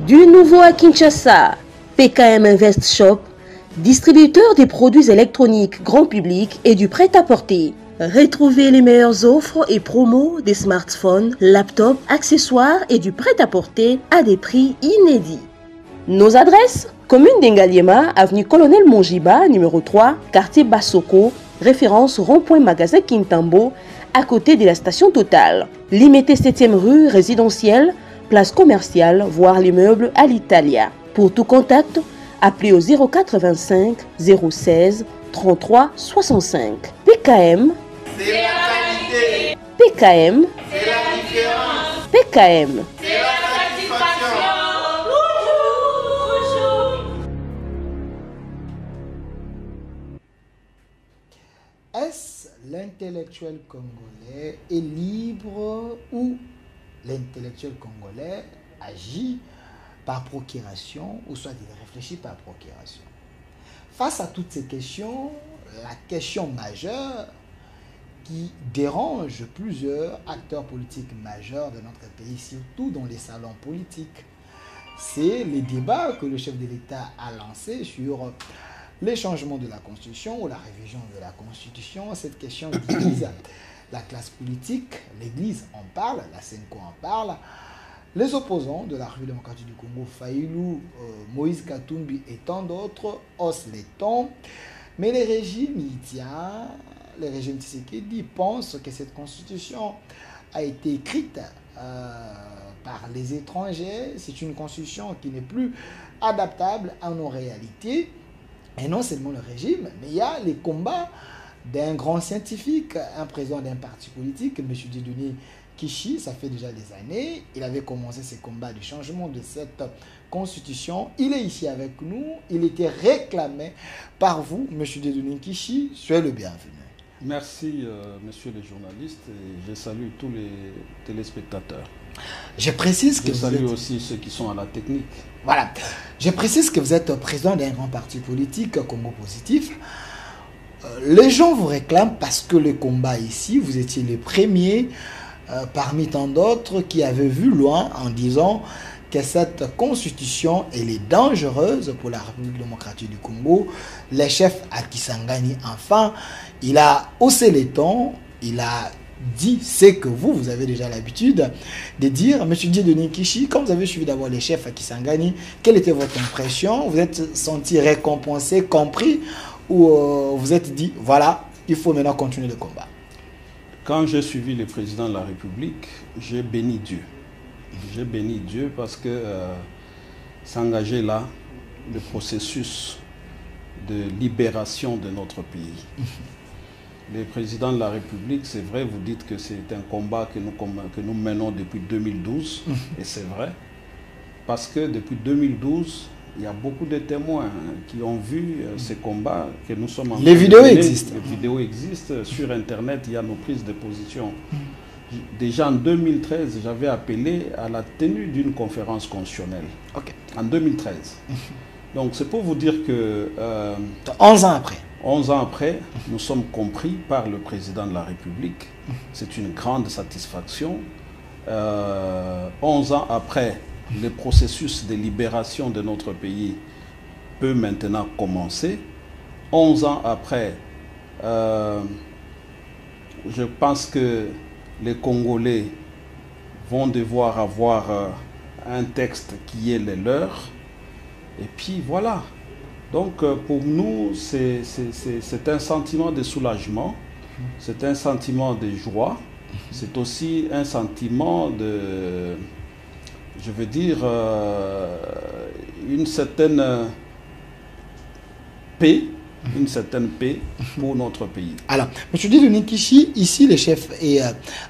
Du nouveau à Kinshasa, PKM Invest Shop, distributeur des produits électroniques grand public et du prêt-à-porter. Retrouvez les meilleures offres et promos des smartphones, laptops, accessoires et du prêt-à-porter à des prix inédits. Nos adresses: commune d'Engaliema, avenue Colonel Mongiba, numéro 3, quartier Bassoko, référence rond-point magasin Kintambo, à côté de la station Total. Limité 7e rue résidentielle, place commerciale, voire l'immeuble à l'Italia. Pour tout contact, appelez au 085 016 33 65. PKM, c'est la qualité. PKM, C'est la différence. PKM. C'est la satisfaction. Est-ce l'intellectuel congolais est libre ou l'intellectuel congolais agit par procuration ou soit il réfléchit par procuration? Face à toutes ces questions, la question majeure qui dérange plusieurs acteurs politiques majeurs de notre pays, surtout dans les salons politiques, c'est les débats que le chef de l'État a lancés sur les changements de la Constitution ou la révision de la Constitution. Cette question divise la classe politique, l'Église en parle, la Senko en parle, les opposants de la République démocratique du Congo, Faïlou, Moïse Katumbi et tant d'autres, haussent les tons. Mais les régimes haïtiens, les régimes Tshisekedi pensent que cette constitution a été écrite par les étrangers. C'est une constitution qui n'est plus adaptable à nos réalités. Et non seulement le régime, mais il y a les combats d'un grand scientifique, un président d'un parti politique, M. Dieudonné Kishi. Ça fait déjà des années. Il avait commencé ses combats de changement de cette constitution. Il est ici avec nous. Il était réclamé par vous, M. Dieudonné Kishi. Soyez le bienvenu. Merci, messieurs les journalistes, et je salue tous les téléspectateurs. Je précise que je salue aussi ceux qui sont à la technique. Voilà. Je précise que vous êtes président d'un grand parti politique, Congo Positif. Les gens vous réclament parce que le combat ici, vous étiez les premiers parmi tant d'autres qui avaient vu loin en disant que cette constitution, elle est dangereuse pour la République démocratique du Congo. Le chef Akisangani, enfin, il a haussé les tons, il a dit ce que vous avez déjà l'habitude de dire. Monsieur Dieudonné Kishi, quand vous avez suivi d'abord les chefs Akisangani, quelle était votre impression? Vous êtes senti récompensé, compris, ou vous êtes dit, voilà, il faut maintenant continuer le combat? Quand j'ai suivi le président de la République, j'ai béni Dieu. J'ai béni Dieu parce que s'engager là, le processus de libération de notre pays. Le président de la République, c'est vrai, vous dites que c'est un combat que nous menons depuis 2012, et c'est vrai, parce que depuis 2012, il y a beaucoup de témoins qui ont vu ces combats que nous sommes en train de mener. Les vidéos existent. Les vidéos existent, sur Internet, il y a nos prises de position. Déjà en 2013, j'avais appelé à la tenue d'une conférence constitutionnelle. Okay. En 2013. Donc c'est pour vous dire que... 11 ans après. 11 ans après, nous sommes compris par le président de la République. C'est une grande satisfaction. 11 ans après, le processus de libération de notre pays peut maintenant commencer. 11 ans après, je pense que les Congolais vont devoir avoir un texte qui est le leur. Et puis voilà. Donc pour nous, c'est un sentiment de soulagement, c'est un sentiment de joie, c'est aussi un sentiment de, je veux dire, une certaine paix. Une certaine paix pour notre pays. Alors, M. Dieudonné Kishi, ici, le chef est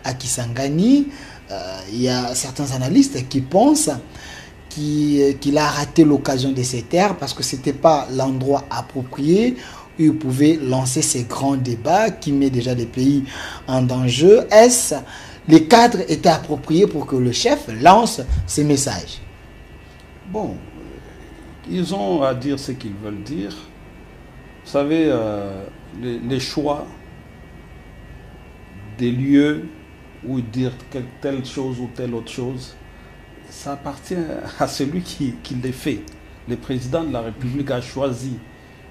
à Kisangani. Il y a certains analystes qui pensent qu'il a raté l'occasion de ces terres parce que ce n'était pas l'endroit approprié où il pouvait lancer ces grands débats qui met déjà des pays en danger. Est-ce les cadres étaient appropriés pour que le chef lance ces messages? Bon, ils ont à dire ce qu'ils veulent dire. Vous savez, les choix des lieux où dire telle chose ou telle autre chose, ça appartient à celui qui les fait. Le président de la République a choisi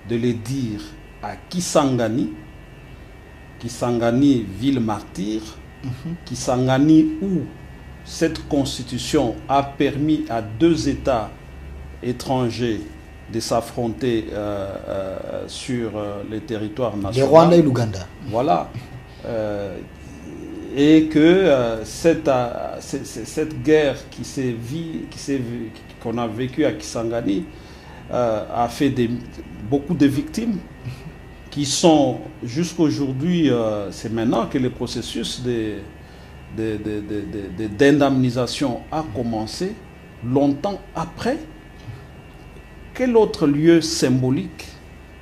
de les dire à Kisangani, ville martyre, Kisangani où cette constitution a permis à 2 États étrangers de s'affronter sur les territoires nationaux. Le Rwanda et l'Ouganda. Voilà. Et que cette guerre qu'on a vécue à Kisangani a fait beaucoup de victimes qui sont jusqu'aujourd'hui, c'est maintenant que le processus d'indemnisation a commencé, longtemps après. Quel autre lieu symbolique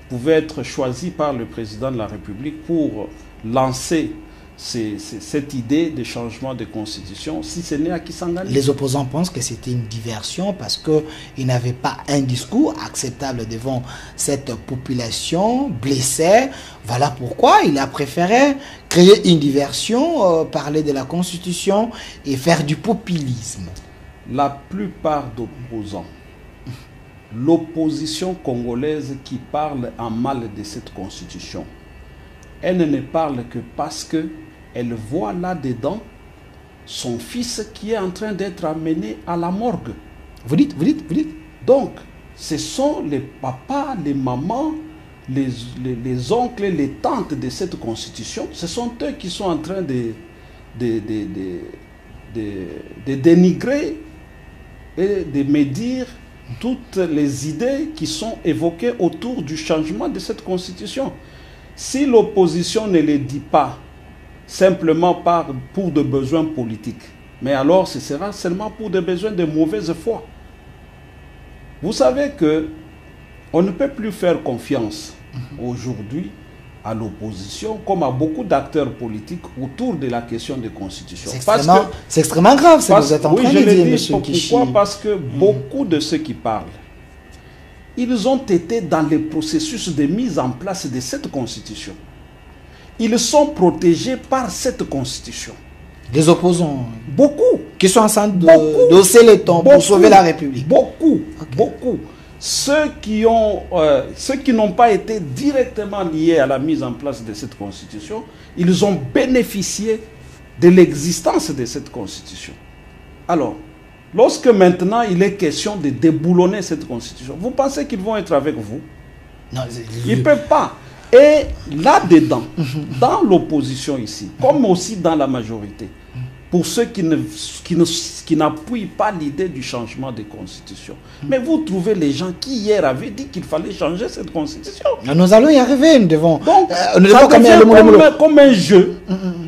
pouvait être choisi par le président de la République pour lancer cette idée de changement de constitution, si ce n'est à Kisangani? Les opposants pensent que c'était une diversion parce qu'ils n'avaient pas un discours acceptable devant cette population blessée. Voilà pourquoi il a préféré créer une diversion, parler de la constitution et faire du populisme. La plupart d'opposants, l'opposition congolaise qui parle en mal de cette constitution, elle ne parle que parce qu'elle voit là-dedans son fils qui est en train d'être amené à la morgue. Vous dites. Donc, ce sont les papas, les mamans, les oncles, les tantes de cette constitution. Ce sont eux qui sont en train de dénigrer et de médire toutes les idées qui sont évoquées autour du changement de cette constitution. Si l'opposition ne les dit pas simplement pour des besoins politiques, mais alors ce sera seulement pour des besoins de mauvaise foi. Vous savez que on ne peut plus faire confiance aujourd'hui à l'opposition comme à beaucoup d'acteurs politiques autour de la question de constitution. C'est extrêmement grave ce que vous êtes en train de dire, monsieur Kishi. Pourquoi? Parce que beaucoup de ceux qui parlent, ils ont été dans le processus de mise en place de cette constitution. Ils sont protégés par cette constitution. Les opposants. Beaucoup. Qui sont en train d'osser les temps pour sauver la République. Beaucoup. Ceux qui n'ont pas été directement liés à la mise en place de cette constitution, ils ont bénéficié de l'existence de cette constitution. Alors, lorsque maintenant il est question de déboulonner cette constitution, vous pensez qu'ils vont être avec vous? Non, ils ne peuvent pas. Et là-dedans, dans l'opposition ici, comme aussi dans la majorité, pour ceux qui n'appuient pas l'idée du changement de constitution. Mais vous trouvez les gens qui hier avaient dit qu'il fallait changer cette constitution. Nous allons y arriver, nous devons. Donc, ça devient comme un jeu.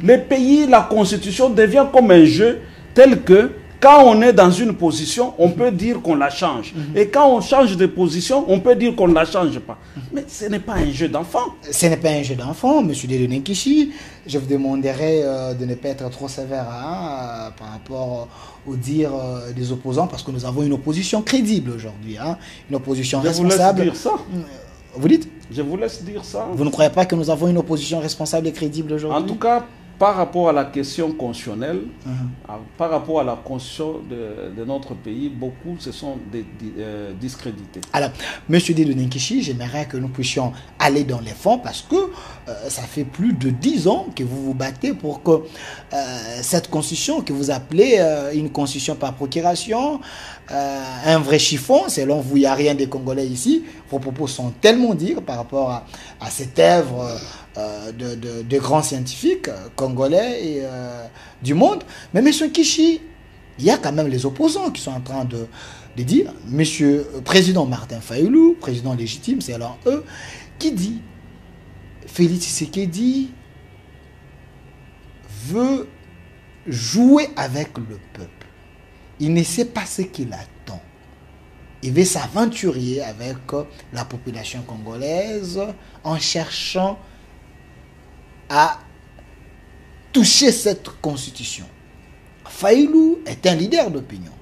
Les pays, la constitution devient comme un jeu tel que quand on est dans une position, on peut dire qu'on la change. Et quand on change de position, on peut dire qu'on ne la change pas. Mais ce n'est pas un jeu d'enfant. Ce n'est pas un jeu d'enfant, M. Dieudonné Kishi. Je vous demanderai de ne pas être trop sévère par rapport aux dires des opposants, parce que nous avons une opposition crédible aujourd'hui. Une opposition responsable. Je vous laisse dire ça. Vous dites? Je vous laisse dire ça. Vous ne croyez pas que nous avons une opposition responsable et crédible aujourd'hui? En tout cas, par rapport à la question constitutionnelle, par rapport à la constitution de notre pays, beaucoup se sont discrédités. Alors, M. Dieudonné Kishi, j'aimerais que nous puissions aller dans les fonds parce que ça fait plus de 10 ans que vous vous battez pour que cette constitution que vous appelez une constitution par procuration, un vrai chiffon, selon vous, il n'y a rien des Congolais ici. Vos propos sont tellement durs par rapport à cette œuvre de grands scientifiques congolais et du monde. Mais M. Kishi, il y a quand même les opposants qui sont en train de dire, Monsieur Président Martin Fayulu, président légitime, c'est alors eux, qui dit, Félix Tshisekedi veut jouer avec le peuple. Il ne sait pas ce qu'il attend. Il veut s'aventurer avec la population congolaise en cherchant à toucher cette constitution. Fayulu est un leader d'opinion.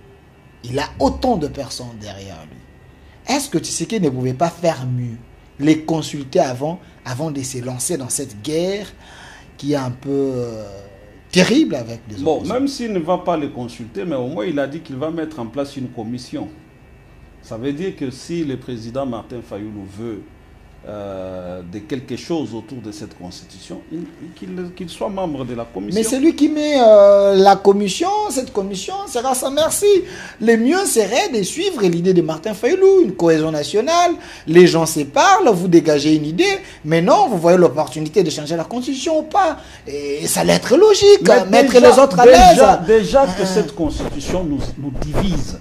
Il a autant de personnes derrière lui. Est-ce que Tshisekedi ne pouvait pas faire mieux, les consulter avant de se lancer dans cette guerre qui est un peu terrible avec des Bon, opposants. même s'il ne va pas les consulter, mais au moins il a dit qu'il va mettre en place une commission. Ça veut dire que si le président Martin Fayulu veut de quelque chose autour de cette constitution, qu'il soit membre de la commission. Mais c'est lui qui met la commission, cette commission sera sa merci. Le mieux serait de suivre l'idée de Martin Fayulu, une cohésion nationale, les gens se parlent, vous dégagez une idée, mais non, vous voyez l'opportunité de changer la constitution ou pas. Et ça allait être logique, Mais mettre déjà- les autres à l'aise. Déjà que cette constitution nous divise,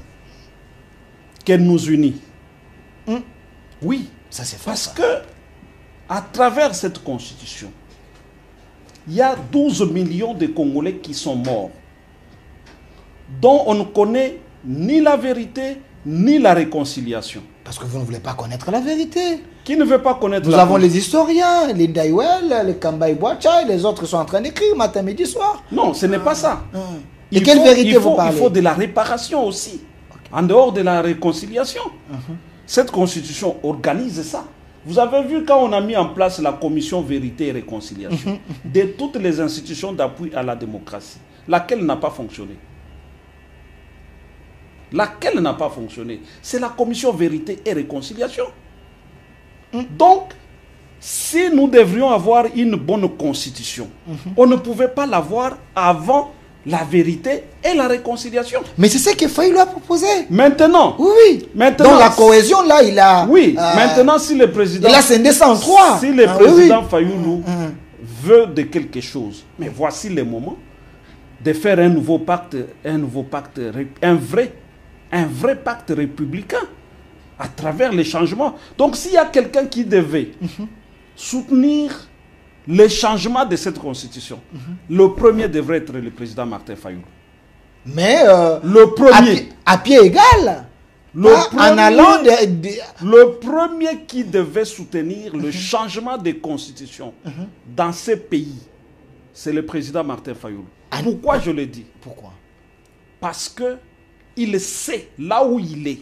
qu'elle nous unit. Oui. Ça c'est Parce faux. que, à travers cette constitution, il y a 12 millions de Congolais qui sont morts, dont on ne connaît ni la vérité, ni la réconciliation. Parce que vous ne voulez pas connaître la vérité. Qui ne veut pas connaître Nous la avons les historiens, les Daiwel, les Kambai Boacha, et les autres sont en train d'écrire matin, midi, soir. Non, ce n'est pas ça. De quelle vérité vous parlez? Il faut de la réparation aussi, en dehors de la réconciliation. Cette constitution organise ça. Vous avez vu quand on a mis en place la commission vérité et réconciliation, de toutes les institutions d'appui à la démocratie, laquelle n'a pas fonctionné? Laquelle n'a pas fonctionné? C'est la commission vérité et réconciliation. Donc, si nous devrions avoir une bonne constitution, on ne pouvait pas l'avoir avant la vérité et la réconciliation. Mais c'est ce que Fayulu a proposé. Maintenant, Oui. Maintenant, Donc la cohésion, là, il a... oui, maintenant si le président... Il a scindé ça en trois. Si le Ah, président oui, oui. Fayulu veut de quelque chose, mais voici le moment de faire un nouveau pacte, un vrai pacte républicain à travers les changements. Donc s'il y a quelqu'un qui devait soutenir les changements de cette constitution, le premier devrait être le président Martin Fayulu. Mais Le premier. à pied égal. Le Pas en premier- allant Le premier qui devait soutenir le changement de constitution dans ce pays, c'est le président Martin Fayulu. Pourquoi je le dis? Pourquoi? Parce que il sait, là où il est,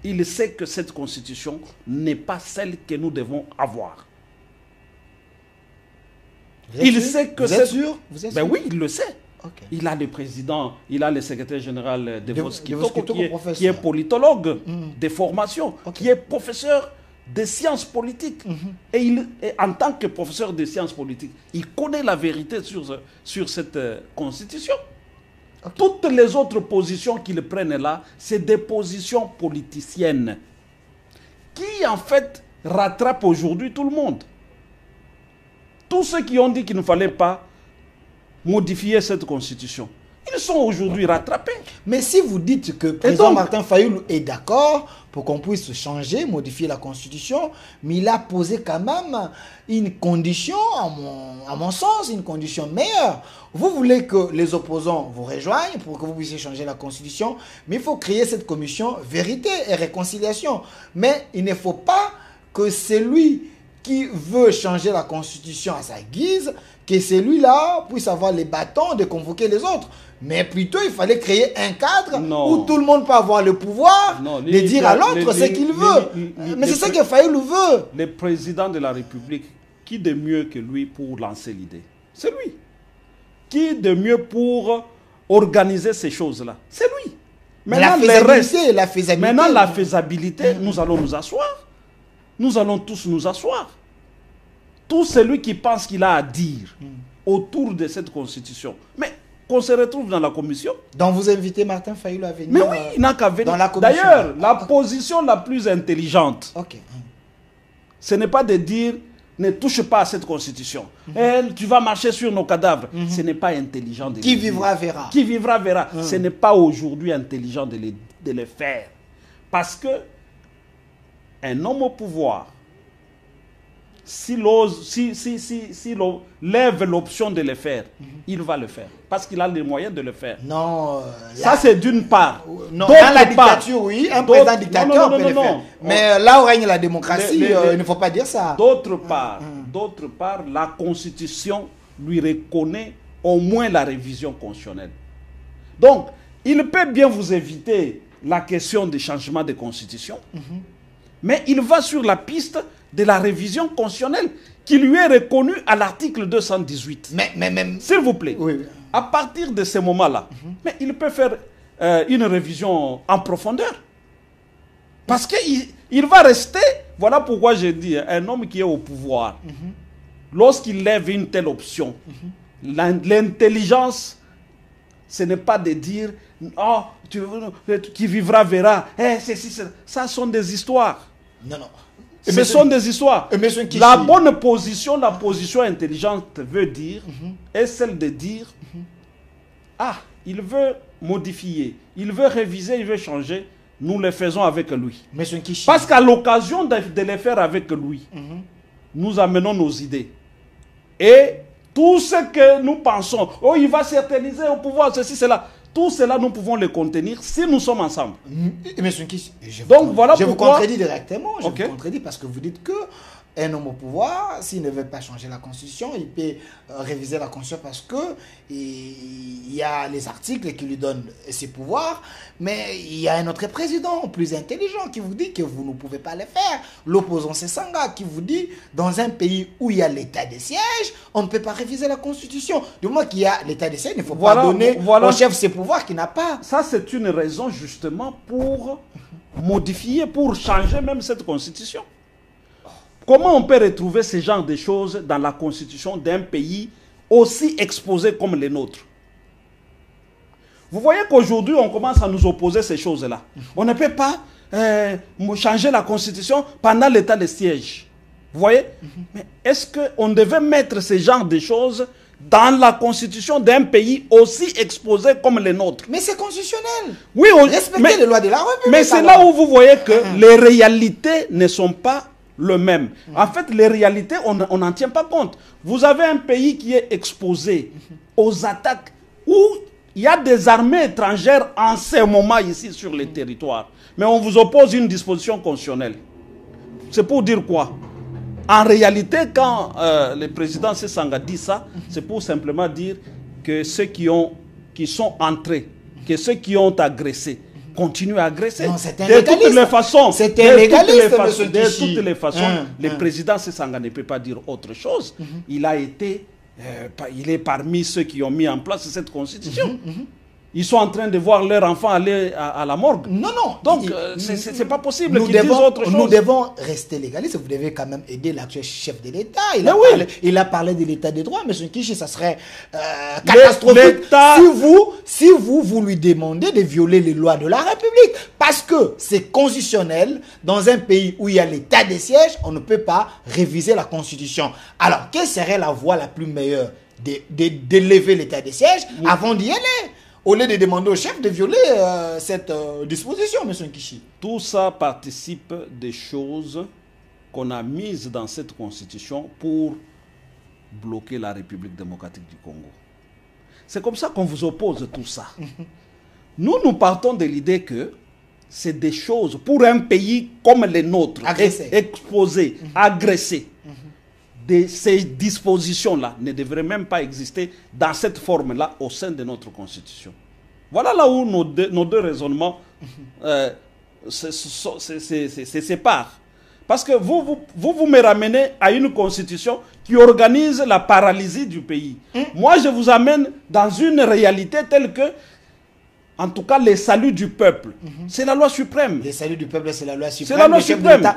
il sait que cette constitution n'est pas celle que nous devons avoir. Vous êtes Il sûr? sait que Vous êtes cette... sûr? Vous êtes Ben sûr? oui, il le sait. Ok. Il a le président, il a le secrétaire général de Voskitoko, Voskitoko, qui est professeur. politologue de formation, Ok. qui est professeur de sciences politiques. Et en tant que professeur de sciences politiques, il connaît la vérité sur cette constitution. Ok. Toutes les autres positions qu'ils prennent là, c'est des positions politiciennes qui en fait rattrapent aujourd'hui tout le monde. Tous ceux qui ont dit qu'il ne fallait pas modifier cette constitution, ils sont aujourd'hui rattrapés. Mais si vous dites que le président donc- Martin Fayulu est d'accord pour qu'on puisse changer, modifier la constitution, mais il a posé quand même une condition, à mon sens, une condition meilleure. Vous voulez que les opposants vous rejoignent pour que vous puissiez changer la constitution, mais il faut créer cette commission vérité et réconciliation. Mais il ne faut pas que celui qui veut changer la constitution à sa guise, que celui-là puisse avoir les bâtons de convoquer les autres. Mais plutôt, il fallait créer un cadre Non. où tout le monde peut avoir le pouvoir Non, de dire à l'autre ce qu'il veut. Mais c'est ça que Fayulu veut. Le président de la République, qui de mieux que lui pour lancer l'idée? C'est lui. Qui de mieux pour organiser ces choses-là? C'est lui. Mais la les faisabilité, la faisabilité. Maintenant, la faisabilité, nous allons nous asseoir. Nous allons tous nous asseoir. Tout celui qui pense qu'il a à dire autour de cette constitution, mais qu'on se retrouve dans la commission. Donc vous invitez Martin Fayulu à venir. Mais oui, il n'a qu'à venir. dans la commission. D'ailleurs, la position la plus intelligente, Ok. ce n'est pas de dire ne touche pas à cette constitution. Tu vas marcher sur nos cadavres. Ce n'est pas intelligent de Qui le dire. vivra verra. Qui vivra verra. Ce n'est pas aujourd'hui intelligent de le faire. Parce que un homme au pouvoir, s'il lève l'option de le faire, il va le faire. Parce qu'il a les moyens de le faire. Non. Ça, c'est d'une part. Non, D'autre dans la part- dictature, oui, un d'autre- président dictateur non, non, peut non, le non, faire. non. Mais là où règne la démocratie, Les- il ne faut pas dire ça. D'autre part, la Constitution lui reconnaît au moins la révision constitutionnelle. Donc, il peut bien vous éviter la question des changements de constitution, mais il va sur la piste de la révision constitutionnelle qui lui est reconnue à l'article 218. Mais S'il vous plaît, oui. à partir de ce moment-là, mais il peut faire une révision en profondeur. Parce qu'il va rester, voilà pourquoi j'ai dit, un homme qui est au pouvoir, lorsqu'il lève une telle option, l'intelligence, ce n'est pas de dire, oh, qui vivra verra, ça sont des histoires. Non. Ce sont des histoires. La bonne position, la position intelligente veut dire, est celle de dire, il veut modifier, il veut réviser, il veut changer, nous le faisons avec lui. Parce qu'à l'occasion de le faire avec lui, nous amenons nos idées. Et tout ce que nous pensons, oh, il va s'éterniser au pouvoir, ceci, cela, tout cela, nous pouvons le contenir si nous sommes ensemble. Monsieur Nkishi, je vous contredis directement. Je vous contredis parce que vous dites que un homme au pouvoir, s'il ne veut pas changer la Constitution, il peut réviser la Constitution parce que il y a les articles qui lui donnent ses pouvoirs, mais il y a un autre président plus intelligent qui vous dit que vous ne pouvez pas le faire. L'opposant, c'est Sanga qui vous dit, dans un pays où il y a l'état de siège, on ne peut pas réviser la Constitution. Du moment qu'il y a l'état de siège, il ne faut pas donner au chef ses pouvoirs qu'il n'a pas. Ça, c'est une raison justement pour modifier, pour changer même cette Constitution. Comment on peut retrouver ce genre de choses dans la constitution d'un pays aussi exposé comme le nôtre? Vous voyez qu'aujourd'hui, on commence à nous opposer ces choses-là. On ne peut pas changer la constitution pendant l'état de siège. Vous voyez? Mais est-ce qu'on devait mettre ce genre de choses dans la constitution d'un pays aussi exposé comme le nôtre? Mais c'est constitutionnel. Oui, respecter les lois de la République. Mais c'est là où vous voyez que les réalités ne sont pas le même. En fait, les réalités, on n'en tient pas compte. Vous avez un pays qui est exposé aux attaques où il y a des armées étrangères en ce moment ici sur le territoire. Mais on vous oppose une disposition constitutionnelle. C'est pour dire quoi? En réalité, quand le président Sesanga dit ça, c'est pour simplement dire que ceux qui sont entrés, que ceux qui ont agressé, continue à agresser. Non, c'est un de toutes les façons. C'est un légaliste, de toutes les façons, le président Sesanga ne peut pas dire autre chose. Il a été, il est parmi ceux qui ont mis en place cette constitution. Ils sont en train de voir leur enfant aller à la morgue. Non. Donc, c'est pas possible qu'ils disent autre chose. Nous devons rester légalistes. Vous devez quand même aider l'actuel chef de l'État. Il a parlé de l'État des droits. M. Nkishi, ça serait catastrophique si vous lui demandez de violer les lois de la République. Parce que c'est constitutionnel. Dans un pays où il y a l'État des sièges, on ne peut pas réviser la Constitution. Alors, quelle serait la voie la plus meilleure d'élever l'État des sièges avant d'y aller? Au lieu de demander au chef de violer cette disposition, M. Nkishi. Tout ça participe des choses qu'on a mises dans cette constitution pour bloquer la République démocratique du Congo. C'est comme ça qu'on vous oppose tout ça. Nous partons de l'idée que c'est des choses pour un pays comme le nôtre, exposé, agressé. Ces dispositions-là ne devraient même pas exister dans cette forme-là au sein de notre Constitution. Voilà là où nos deux raisonnements se séparent. Parce que vous me ramenez à une Constitution qui organise la paralysie du pays. Moi, je vous amène dans une réalité telle que, en tout cas, le salut du peuple, c'est la loi suprême. Le salut du peuple, c'est la loi suprême. C'est la loi suprême.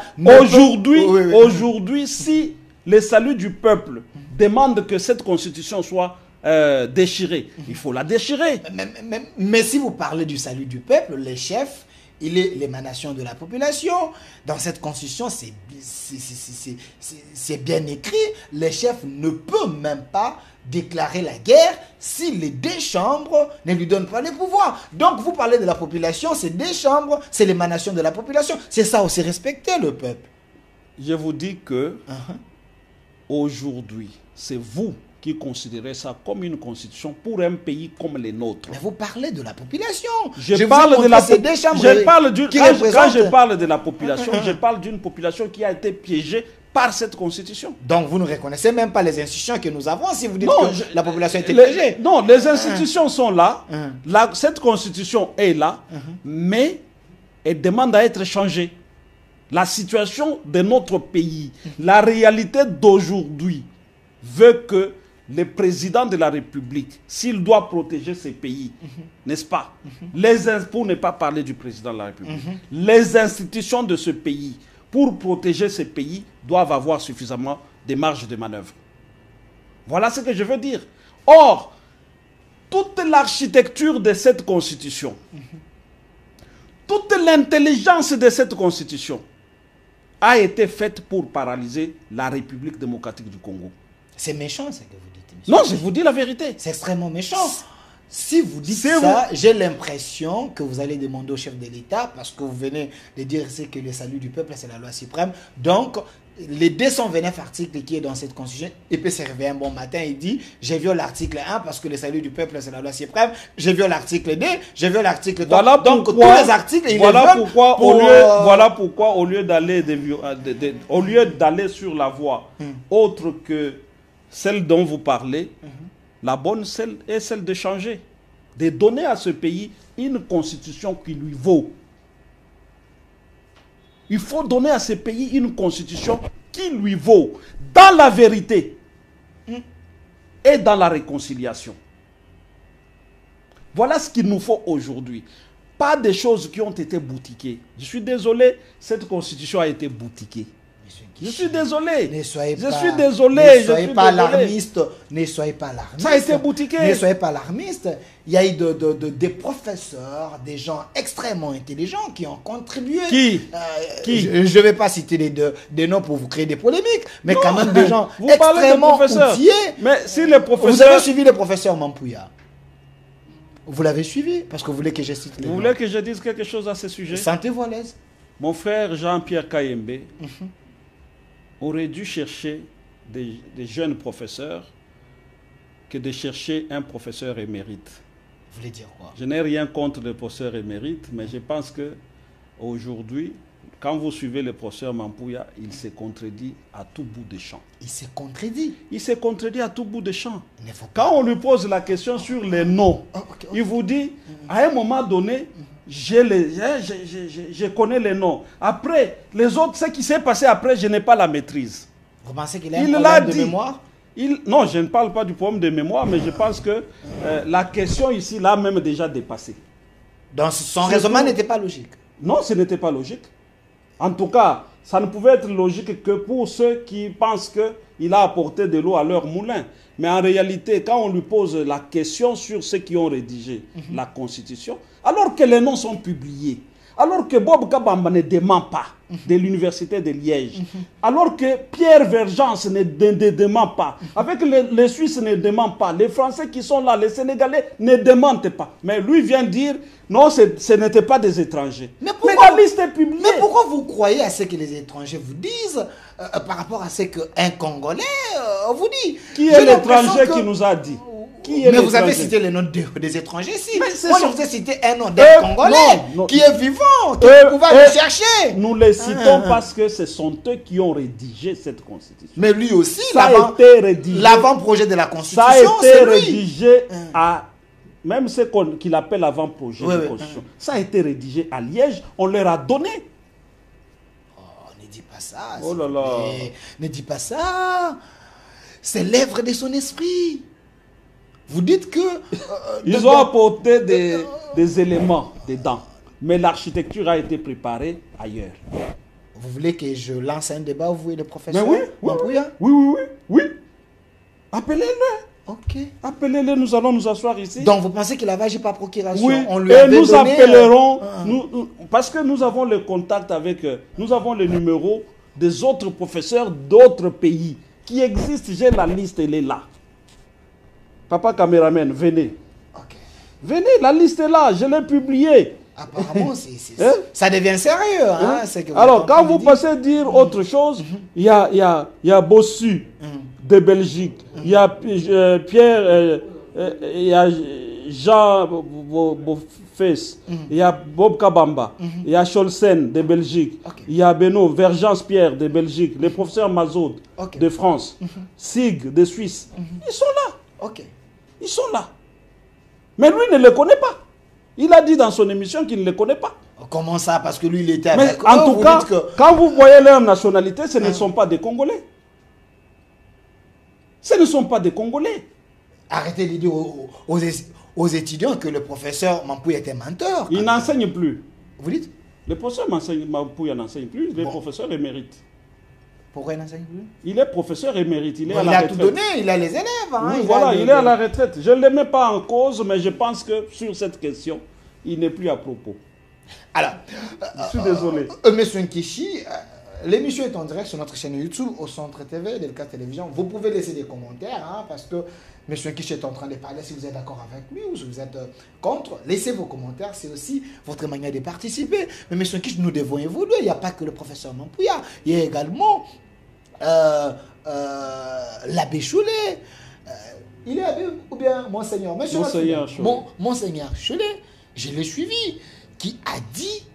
Aujourd'hui, si le salut du peuple demande que cette constitution soit déchirée, il faut la déchirer. Mais si vous parlez du salut du peuple, le chef, il est l'émanation de la population. Dans cette constitution, c'est bien écrit. Le chef ne peut même pas déclarer la guerre si les deux chambres ne lui donnent pas le pouvoir. Donc vous parlez de la population, c'est deux chambres, c'est l'émanation de la population. C'est ça aussi, respecter le peuple. Je vous dis que aujourd'hui, c'est vous qui considérez ça comme une constitution pour un pays comme le nôtre. Mais vous parlez de la population. Quand je parle de la population, je parle d'une population qui a été piégée par cette constitution. Donc vous ne reconnaissez même pas les institutions que nous avons si vous dites que la population a été piégée. Non, les institutions sont là. Cette constitution est là, mais elle demande à être changée. La situation de notre pays, la réalité d'aujourd'hui veut que le président de la République, s'il doit protéger ses pays, n'est-ce pas, pour ne pas parler du président de la République, les institutions de ce pays, pour protéger ces pays, doivent avoir suffisamment de marge de manœuvre. Voilà ce que je veux dire. Or, toute l'architecture de cette constitution, toute l'intelligence de cette constitution a été faite pour paralyser la République démocratique du Congo. C'est méchant ce que vous dites, monsieur. Non, je vous dis la vérité. C'est extrêmement méchant. Si vous dites ça, j'ai l'impression que vous allez demander au chef de l'État, parce que vous venez de dire que le salut du peuple, c'est la loi suprême. Donc, les 229 articles qui est dans cette constitution, il peut se réveiller un bon matin et dit, j'ai vu l'article 1 parce que le salut du peuple, c'est la loi suprême. J'ai vu l'article 2, j'ai vu l'article 3. Voilà donc, tous les articles, ils voilà les veulent pourquoi, pour, voilà pourquoi, au lieu d'aller sur la voie autre que celle dont vous parlez, la bonne est celle de changer, de donner à ce pays une constitution qui lui vaut. Il faut donner à ce pays une constitution qui lui vaut, dans la vérité et dans la réconciliation. Voilà ce qu'il nous faut aujourd'hui. Pas des choses qui ont été boutiquées. Je suis désolé, cette constitution a été boutiquée. Je suis désolé. Ne soyez je pas, suis désolé. Ne soyez pas alarmiste. Ne soyez pas alarmiste. Ça a été boutiqué. Ne soyez pas alarmiste. Il y a eu des professeurs, des gens extrêmement intelligents qui ont contribué. Qui Je ne vais pas citer des noms pour vous créer des polémiques, mais quand même des gens vous extrêmement outillés. Mais si les professeurs... Vous avez suivi le professeur Mampouya. Vous l'avez suivi parce que vous voulez que je cite les noms. Vous voulez que je dise quelque chose à ce sujet? Sentez-vous à l'aise. Mon frère Jean-Pierre Kayembe aurait dû chercher des jeunes professeurs que de chercher un professeur émérite. Vous voulez dire quoi? Je n'ai rien contre les professeurs émérites, mais je pense que aujourd'hui, quand vous suivez le professeur Mampouya, il s'est contredit à tout bout de champ. Il s'est contredit. Il s'est contredit à tout bout de champ. Il ne faut pas. Quand on lui pose la question sur les noms, il vous dit, à un moment donné, je connais les noms. Après, les autres, ce qui s'est passé après, je n'ai pas la maîtrise. Vous pensez qu'il a un problème de mémoire? Non, je ne parle pas du problème de mémoire, mais je pense que la question ici l'a même déjà dépassé. Donc son raisonnement n'était pas logique? Non, ce n'était pas logique. En tout cas, ça ne pouvait être logique que pour ceux qui pensent qu'il a apporté de l'eau à leur moulin. Mais en réalité, quand on lui pose la question sur ceux qui ont rédigé la Constitution, alors que les noms sont publiés, alors que Bob Kabamba ne dément pas de l'université de Liège, alors que Pierre Vergence ne dément pas, avec les Suisses ne démentent pas, les Français qui sont là, les Sénégalais ne démentent pas. Mais lui vient dire, non, ce n'était pas des étrangers. Mais la liste est publiée. Mais pourquoi vous croyez à ce que les étrangers vous disent par rapport à ce qu'un Congolais vous dit? Qui est l'étranger qui nous a dit? Mais vous avez cité le nom des étrangers ici. Moi, je vous ai cité un nom d'un Congolais qui est vivant, qui pouvait aller chercher. Nous les citons parce que ce sont eux qui ont rédigé cette constitution. Mais lui aussi, l'avant-projet de la constitution, ça a été rédigé à... Même ce qu'il appelle avant-projet de constitution, ça a été rédigé à Liège, on leur a donné. Ne dis pas ça. Oh là là. Ne dis pas ça. C'est l'œuvre de son esprit. Vous dites que... ils ont apporté des éléments dedans. Mais l'architecture a été préparée ailleurs. Vous voulez que je lance un débat, vous et le professeur? Mais oui. Appelez-le. Ok. Appelez-le, nous allons nous asseoir ici. Donc vous pensez qu'il avait agi par procuration? Oui, on lui et avait nous donné, appellerons, parce que nous avons le contact avec, nous avons le numéro des autres professeurs d'autres pays qui existent. J'ai la liste, elle est là. Papa caméraman, venez. Ok. Venez, la liste est là, je l'ai publiée. Apparemment, ça devient sérieux. Alors, quand vous passez dire autre chose, il y a Bossu de Belgique, il y a Pierre, il y a Jean Bofes, il y a Bob Kabamba, il y a Scholzen de Belgique, il y a Beno Vergence Pierre de Belgique, le professeur Mazoud de France, Sig de Suisse. Ils sont là. Ils sont là. Mais lui ne les connaît pas. Il a dit dans son émission qu'il ne les connaît pas. Comment ça? Parce que lui, il était Mais avec eux, en tout vous cas, dites que... quand vous voyez leur nationalité, ce ne sont pas des Congolais. Ce ne sont pas des Congolais. Arrêtez de dire aux étudiants que le professeur Mampouya était menteur. Il n'enseigne plus. Vous dites? Le professeur Mampouya n'enseigne plus, il est professeur émérite. Pourquoi il n'enseigne plus? Il est professeur émérite, il est à Il la a retraite. tout donné, il a les élèves. Hein, Oui, voilà, il est à la retraite. Je ne le mets pas en cause, mais je pense que sur cette question, il n'est plus à propos. Alors, Je suis désolé. Monsieur Nkichi, l'émission est en direct sur notre chaîne YouTube, au Centre TV, Delka Télévision. Vous pouvez laisser des commentaires, hein, parce que Monsieur Nkichi est en train de parler. Si vous êtes d'accord avec lui ou si vous êtes contre, laissez vos commentaires. C'est aussi votre manière de participer. Mais Monsieur Nkichi, nous devons évoluer. Il n'y a pas que le professeur Mampouya. Il y a également l'abbé Choulet. Il est abbé ou bien Monseigneur? Monseigneur Choulet. Monseigneur Choulet, je l'ai suivi, qui a dit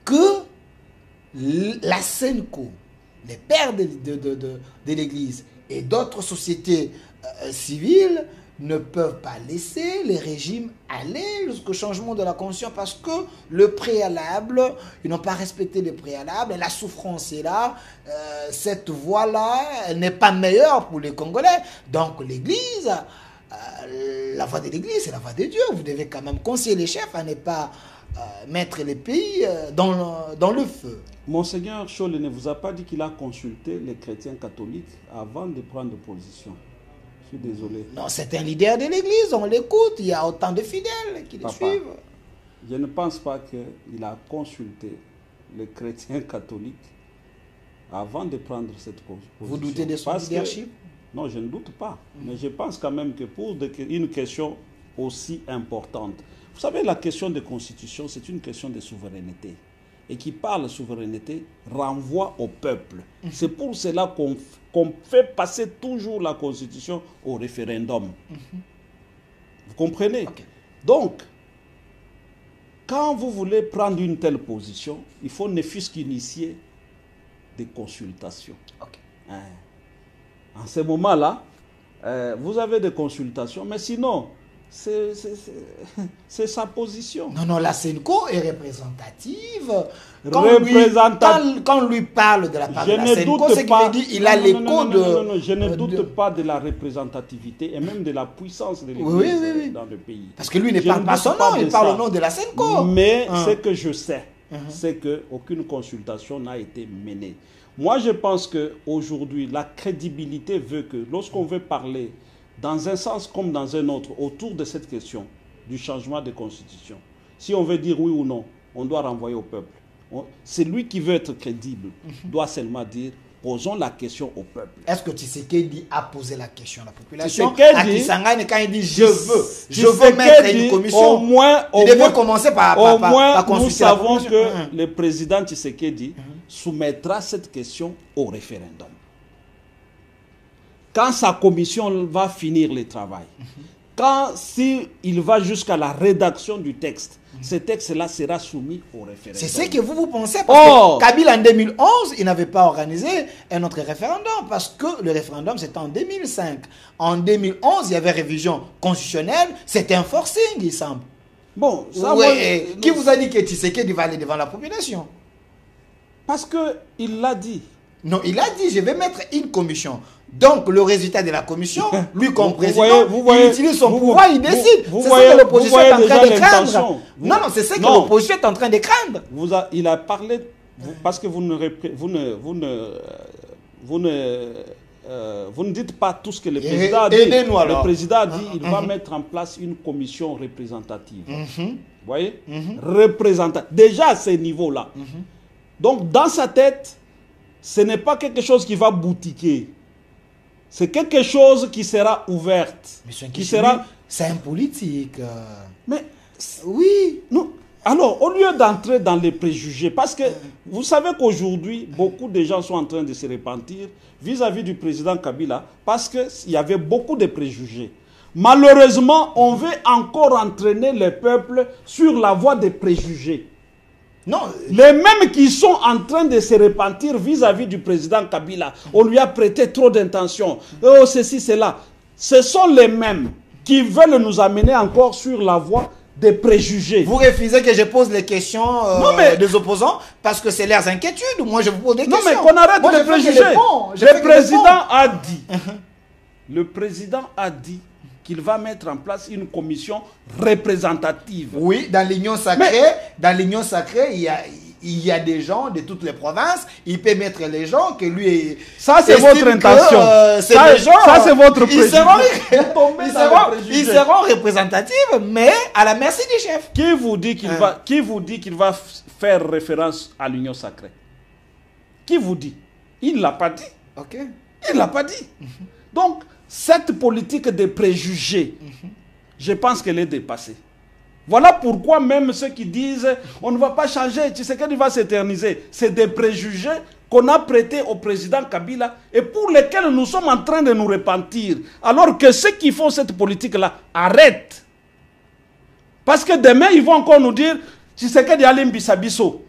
que la SENCO, les pères de l'Église et d'autres sociétés civiles ne peuvent pas laisser les régimes aller jusqu'au changement de la conscience parce que le préalable, ils n'ont pas respecté le préalable, et la souffrance est là, cette voie-là, elle n'est pas meilleure pour les Congolais. Donc l'Église, la voie de l'Église, c'est la voie de Dieu. Vous devez quand même conseiller les chefs à ne pas mettre les pays dans le feu. Monseigneur Choulet ne vous a pas dit qu'il a consulté les chrétiens catholiques avant de prendre position? Je suis désolé. Non, c'est un leader de l'Église, on l'écoute, il y a autant de fidèles qui le suivent. Je ne pense pas qu'il a consulté les chrétiens catholiques avant de prendre cette position. Vous doutez de son leadership? Non, je ne doute pas. Mais je pense quand même que pour une question aussi importante, vous savez, la question de constitution, c'est une question de souveraineté. Et qui parle de souveraineté renvoie au peuple. C'est pour cela qu'on fait passer toujours la constitution au référendum. Vous comprenez? Okay. Donc, quand vous voulez prendre une telle position, il faut ne fût-ce qu'initier des consultations. Okay. En ce moment-là, vous avez des consultations, mais sinon, c'est sa position. Non, la SENCO est représentative. Quand lui parle de la part de la SENCO, c'est qu'il veut dire qu'il a l'écho de... Non, je ne doute pas de la représentativité et même de la puissance de l'Église dans le pays. Parce que lui ne parle pas son nom, il parle au nom de la SENCO. Mais ce que je sais, c'est qu'aucune consultation n'a été menée. Moi, je pense qu'aujourd'hui, la crédibilité veut que lorsqu'on veut parler dans un sens comme dans un autre, autour de cette question du changement de constitution. Si on veut dire oui ou non, on doit renvoyer au peuple. C'est lui qui veut être crédible, doit seulement dire, posons la question au peuple. Est-ce que Tshisekedi a posé la question à la population? À Kisangani, quand il dit je veux mettre une commission, il devait commencer par consulter. Nous savons que le président Tshisekedi soumettra cette question au référendum. Quand sa commission va finir le travail, s'il va jusqu'à la rédaction du texte, ce texte-là sera soumis au référendum. C'est ce que vous pensez, parce que Kabila en 2011, il n'avait pas organisé un autre référendum, parce que le référendum c'était en 2005. En 2011, il y avait révision constitutionnelle, c'était un forcing, il semble. Bon, ça, qui vous a dit que Tshisekedi va aller devant la population? Parce qu'il l'a dit. Non, il a dit, je vais mettre une commission. Donc, le résultat de la commission, lui comme président, il utilise son pouvoir, il décide. C'est ce que l'opposition est en train de craindre. Non, c'est ce que l'opposition est en train de craindre. Il a parlé, parce que vous ne dites pas tout ce que le président a dit. Le président a dit qu'il va mettre en place une commission représentative. Vous voyez? Représentative. Déjà à ce niveau-là. Donc, dans sa tête, ce n'est pas quelque chose qui va boutiquer. C'est quelque chose qui sera ouverte. C'est un politique. Mais oui. Non. Alors, au lieu d'entrer dans les préjugés, parce que vous savez qu'aujourd'hui, beaucoup de gens sont en train de se repentir vis-à-vis du président Kabila, parce qu'il y avait beaucoup de préjugés. Malheureusement, on veut encore entraîner le peuple sur la voie des préjugés. Non. Les mêmes qui sont en train de se repentir vis-à-vis du président Kabila, on lui a prêté trop d'intention, oh ceci, cela. Ce sont les mêmes qui veulent nous amener encore sur la voie des préjugés. Vous refusez que je pose les questions des opposants parce que c'est leurs inquiétudes. Moi, je vous pose des questions. Non, mais qu'on arrête les préjugés. Le président a dit, le président a dit qu'il va mettre en place une commission représentative. Oui, dans l'Union sacrée, il y a des gens de toutes les provinces. Il peut mettre les gens que lui. Ça, c'est votre intention. Ça, c'est votre préjugé. Ils seront représentatifs, mais à la merci des chefs. Qui vous dit qu'il va faire référence à l'Union sacrée? Qui vous dit? Il ne l'a pas dit. Ok. Il ne l'a pas dit. Donc, cette politique des préjugés, je pense qu'elle est dépassée. Voilà pourquoi même ceux qui disent on ne va pas changer, Tshisekedi va s'éterniser, c'est des préjugés qu'on a prêtés au président Kabila et pour lesquels nous sommes en train de nous repentir. Alors que ceux qui font cette politique-là arrêtent. Parce que demain, ils vont encore nous dire Tshisekedi Alim Bissabiso.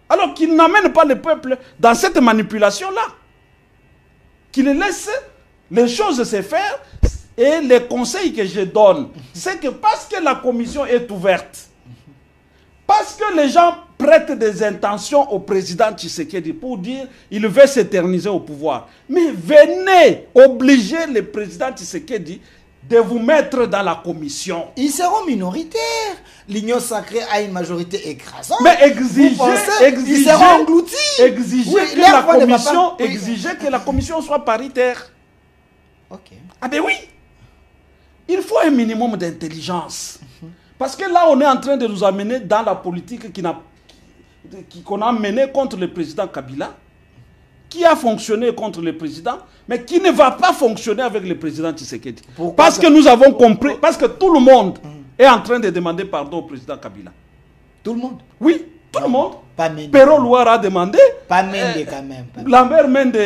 Alors qu'ils n'amènent pas le peuple dans cette manipulation-là. Qu'ils laissent les choses se faire. Et les conseils que je donne, c'est que parce que la commission est ouverte, parce que les gens prêtent des intentions au président Tshisekedi pour dire qu'il veut s'éterniser au pouvoir. Mais venez obliger le président Tshisekedi de vous mettre dans la commission. Ils seront minoritaires. L'Union sacrée a une majorité écrasante. Mais exiger ils seront engloutis. Exiger que la commission soit paritaire. Ok. Ah ben oui. Il faut un minimum d'intelligence. Parce que là, on est en train de nous amener dans la politique qu'on a menée contre le président Kabila, qui a fonctionné contre le président, mais qui ne va pas fonctionner avec le président Tshisekedi. Parce que nous avons compris, parce que tout le monde est en train de demander pardon au président Kabila. Tout le monde? Oui, tout le monde. Pas Mende. Perrault Loire a demandé. Pas Mende quand même. Lambert Mende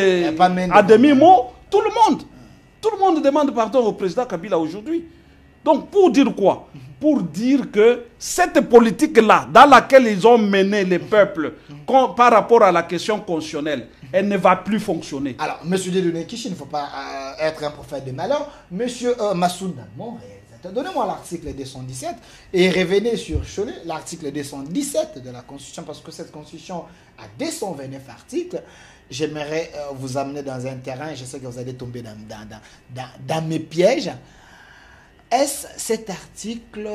à demi-mot. Tout le monde. Tout le monde demande pardon au président Kabila aujourd'hui. Donc, pour dire quoi? Pour dire que cette politique-là, dans laquelle ils ont mené les peuples par rapport à la question constitutionnelle, elle ne va plus fonctionner. Alors, M. Dieudonné Kishi, il ne faut pas être un prophète de malheur. M. Massoud, mon réalisateur, donnez-moi l'article 217 et revenez sur Cholet, l'article 217 de la Constitution, parce que cette Constitution a 229 articles. J'aimerais vous amener dans un terrain, je sais que vous allez tomber dans mes pièges. Est-ce cet article,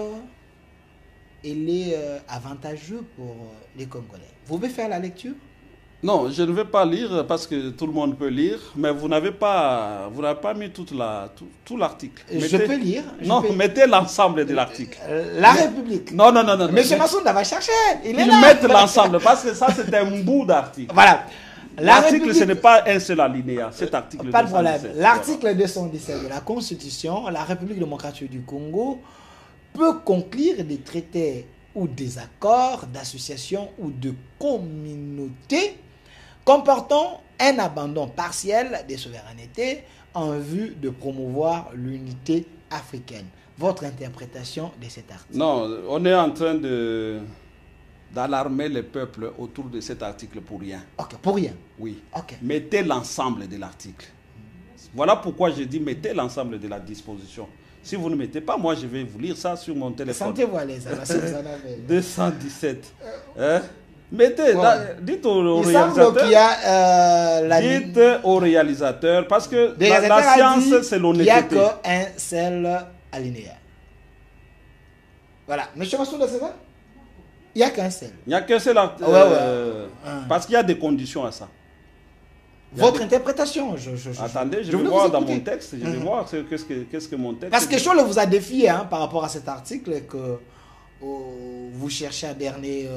il est avantageux pour les Congolais? Vous pouvez faire la lecture? Non, je ne vais pas lire parce que tout le monde peut lire, mais vous n'avez pas mis tout l'article. Je peux lire. Mettez l'ensemble de l'article. La République. Non. Monsieur Massoud va chercher. Ils mettent l'ensemble parce que ça c'est un bout d'article. Voilà. L'article, ce n'est pas un seul alinéa, cet article. Pas de problème. L'article 217 de la Constitution, la République démocratique du Congo peut conclure des traités ou des accords d'association ou de communauté comportant un abandon partiel des souverainetés en vue de promouvoir l'unité africaine. Votre interprétation de cet article? Non, on est en train d'alarmer les peuples autour de cet article pour rien. Ok, pour rien. Oui. Ok. Mettez l'ensemble de l'article. Voilà pourquoi je dis mettez l'ensemble de la disposition. Si vous ne mettez pas, moi je vais vous lire ça sur mon téléphone. Sentez-vous à l'aise, si vous en avez. 217. Mettez, dites au réalisateur. Dites au réalisateur, parce que la science, c'est l'honnêteté. Il n'y a qu'un seul alinéa. Voilà. Monsieur Massoud, c'est ça? Il n'y a qu'un seul. Il n'y a qu'un seul. Parce qu'il y a des conditions à ça. Votre interprétation. Attendez, je vais voir dans mon texte. Je vais voir qu'est-ce que mon texte. Parce que Cholet vous a défié par rapport à cet article que vous cherchez à berner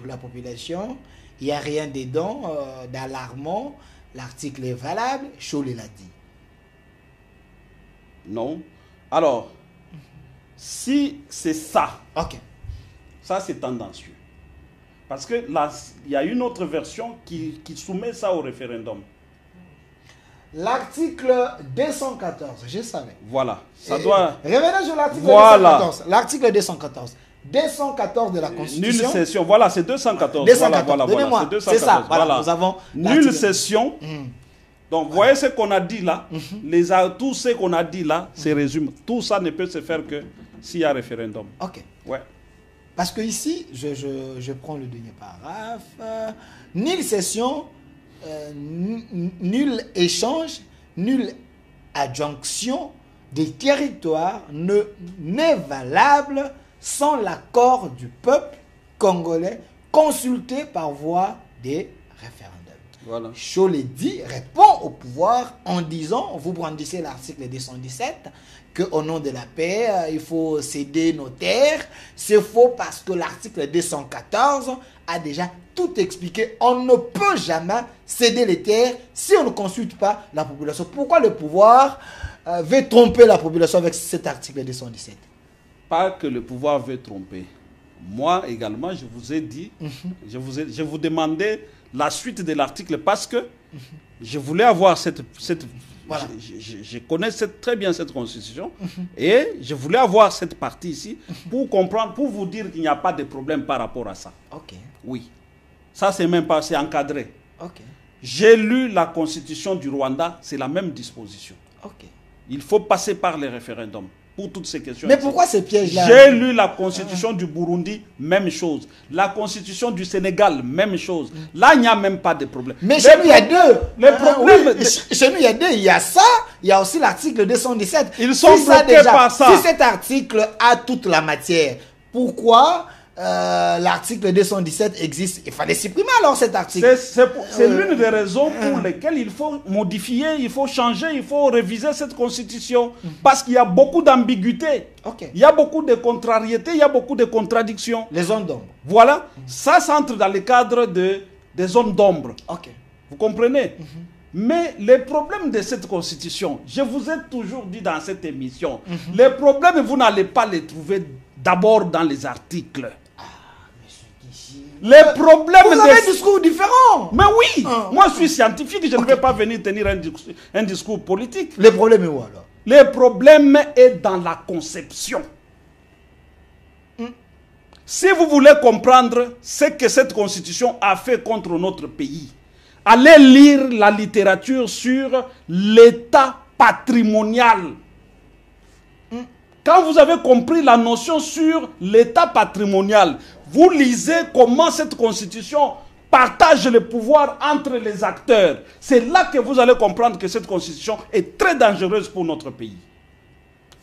la population. Il n'y a rien dedans d'alarmant. L'article est valable. Cholet l'a dit. Non. Alors, si c'est ça. Ok. Ça, c'est tendancieux. Parce que là, il y a une autre version qui soumet ça au référendum. L'article 214, je savais. Voilà. Ça doit... Revenez sur l'article 214. L'article 214. 214 de la Constitution. Nulle session. Voilà, c'est 214. 214. Voilà, donnez-moi. C'est ça. Voilà. Nous avons nulle session. Donc, vous voyez ce qu'on a dit là. Tout ce qu'on a dit là se résume. Tout ça ne peut se faire que s'il y a référendum. Ok. Ouais. Parce que ici, je prends le dernier paragraphe. Nulle cession, nul échange, nulle adjonction des territoires n'est valable sans l'accord du peuple congolais consulté par voie des référendums. Voilà. Choledi répond au pouvoir en disant, vous brandissez l'article 217, qu'au nom de la paix, il faut céder nos terres. C'est faux parce que l'article 214 a déjà tout expliqué. On ne peut jamais céder les terres si on ne consulte pas la population. Pourquoi le pouvoir veut tromper la population avec cet article 217? Pas que le pouvoir veut tromper. Moi également, je vous ai dit, je vous demandais la suite de l'article parce que je voulais avoir cette voilà. Je connais très bien cette constitution et je voulais avoir cette partie ici pour comprendre, pour vous dire qu'il n'y a pas de problème par rapport à ça. Ok. Oui. Ça, c'est même pas, c'est encadré. Ok. J'ai lu la constitution du Rwanda, c'est la même disposition. Ok. Il faut passer par les référendums pour toutes ces questions. Mais pourquoi ces pièges-là? J'ai lu la constitution du Burundi, même chose. La constitution du Sénégal, même chose. Là, il n'y a même pas de problème. Mais chez nous, il y a deux. Les problèmes... Chez nous, il y a deux. Il y a ça, il y a aussi l'article 217. Ils sont bloqués par ça. Si cet article a toute la matière, pourquoi l'article 217 existe? Il fallait supprimer alors cet article. C'est l'une des raisons pour lesquelles il faut modifier, il faut changer, il faut réviser cette constitution. Parce qu'il y a beaucoup d'ambiguïté. Okay. Il y a beaucoup de contrariétés, il y a beaucoup de contradictions. Les zones d'ombre. Voilà. Ça entre dans le cadre des zones d'ombre. Okay. Vous comprenez? Mais les problèmes de cette constitution, je vous ai toujours dit dans cette émission, les problèmes, vous n'allez pas les trouver d'abord dans les articles. Les problèmes... Vous avez un discours différent. Mais oui, moi je suis scientifique, je ne vais pas venir tenir un discours politique. Le problème est où alors? Le problème est dans la conception. Si vous voulez comprendre ce que cette constitution a fait contre notre pays, allez lire la littérature sur l'état patrimonial. Quand vous avez compris la notion sur l'état patrimonial, vous lisez comment cette constitution partage le pouvoir entre les acteurs. C'est là que vous allez comprendre que cette constitution est très dangereuse pour notre pays.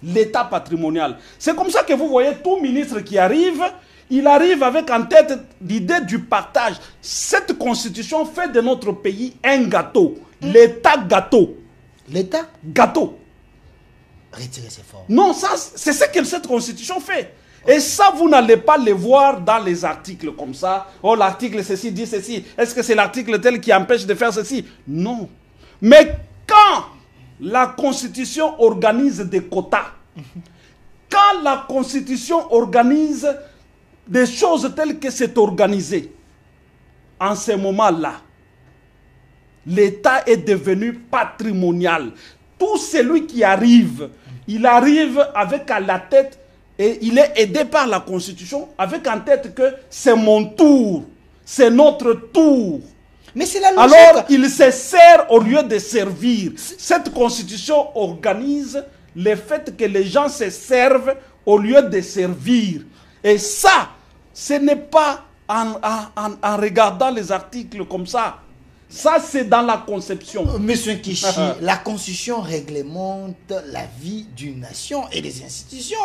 L'état patrimonial. C'est comme ça que vous voyez tout ministre qui arrive, il arrive avec en tête l'idée du partage. Cette constitution fait de notre pays un gâteau. L'état gâteau. L'état gâteau. Retirer ses formes. Non, c'est ce que cette constitution fait. Et ça, vous n'allez pas le voir dans les articles comme ça. Oh, l'article ceci dit ceci. Est-ce que c'est l'article tel qui empêche de faire ceci? Non. Mais quand la constitution organise des quotas, quand la constitution organise des choses telles que c'est organisé, en ce moment-là, l'État est devenu patrimonial. Tout celui qui arrive, il arrive avec à la tête, et il est aidé par la Constitution, avec en tête que c'est mon tour, c'est notre tour. Mais c'est la logique. Alors, il se sert au lieu de servir. Cette Constitution organise le fait que les gens se servent au lieu de servir. Et ça, ce n'est pas en regardant les articles comme ça. Ça, c'est dans la conception. Monsieur Kishi, la Constitution réglemente la vie d'une nation et des institutions.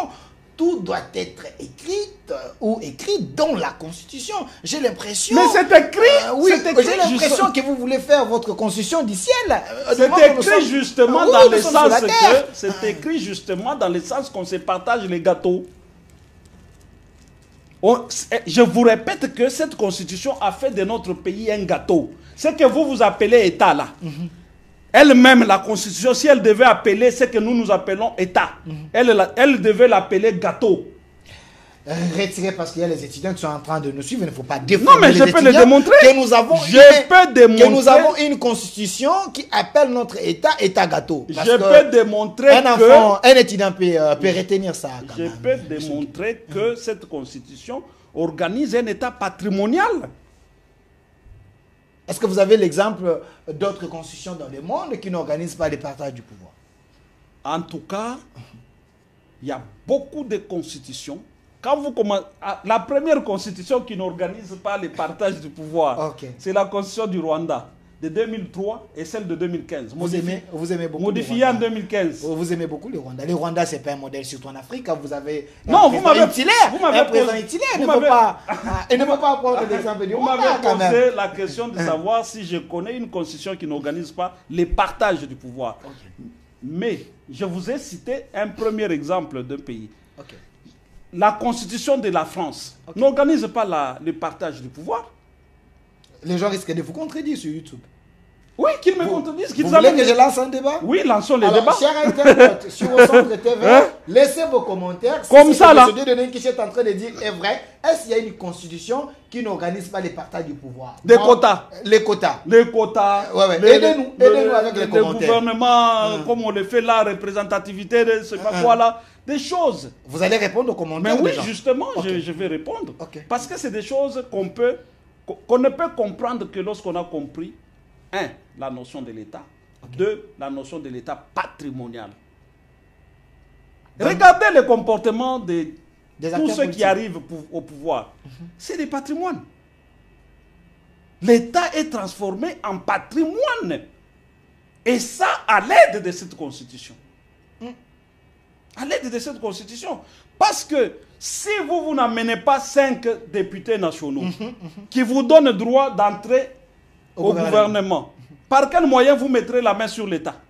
Tout doit être écrit dans la Constitution. J'ai l'impression... Mais c'est écrit, oui, j'ai l'impression que vous voulez faire votre Constitution du ciel. C'est écrit justement dans le sens que... C'est écrit justement dans le sens qu'on se partage les gâteaux. Je vous répète que cette Constitution a fait de notre pays un gâteau. Ce que vous appelez État là. Elle-même, la Constitution, si elle devait appeler ce que nous appelons État, elle devait l'appeler gâteau. Retirez parce qu'il y a les étudiants qui sont en train de nous suivre. Il ne faut pas défendre. Non, mais je peux le démontrer. Que nous avons que nous avons une constitution qui appelle notre État État gâteau. Parce je peux démontrer un étudiant peut retenir ça. Je peux démontrer que cette constitution organise un État patrimonial. Est-ce que vous avez l'exemple d'autres constitutions dans le monde qui n'organisent pas le partage du pouvoir? En tout cas, il y a beaucoup de constitutions. Quand vous commencez, la première constitution qui n'organise pas le partage du pouvoir, c'est la constitution du Rwanda de 2003 et celle de 2015. Vous aimez beaucoup modifiée en 2015. Vous aimez beaucoup le Rwanda. Le Rwanda, c'est pas un modèle surtout en Afrique. Vous avez un président Hitler. Un président Hitler. Il ne faut pas prendre l'exemple du Rwanda. Vous m'avez posé la question de savoir si je connais une constitution qui n'organise pas le partage du pouvoir. Mais je vous ai cité un premier exemple d'un pays. La constitution de la France n'organise pas le partage du pouvoir. Les gens risquent de vous contredire sur YouTube. Oui, qu'ils me contredisent. Vous voulez que je lance un débat? Oui, lançons les débats. Chers internautes, sur au centre TV, laissez vos commentaires. Comme ça, là. Ce que M. Denis Kiché est en train de dire est vrai. Est-ce qu'il y a une constitution qui n'organise pas les partages du pouvoir? Des quotas. Les quotas. Les quotas. Aidez-nous avec les commentaires. Le gouvernement, comme on le fait là, représentativité, de ce pas quoi là. Des choses. Vous allez répondre aux commentaires? Mais oui, justement, je vais répondre. Parce que c'est des choses qu'on ne peut comprendre que lorsqu'on a compris, un, la notion de l'État, deux, la notion de l'État patrimonial. Regardez le comportement de tous ceux qui arrivent au pouvoir. C'est des patrimoines. L'État est transformé en patrimoine. Et ça, à l'aide de cette constitution. À l'aide de cette constitution. Parce que si vous n'amenez pas 5 députés nationaux qui vous donnent droit d'entrer au gouvernement, par quel moyen vous mettrez la main sur l'État?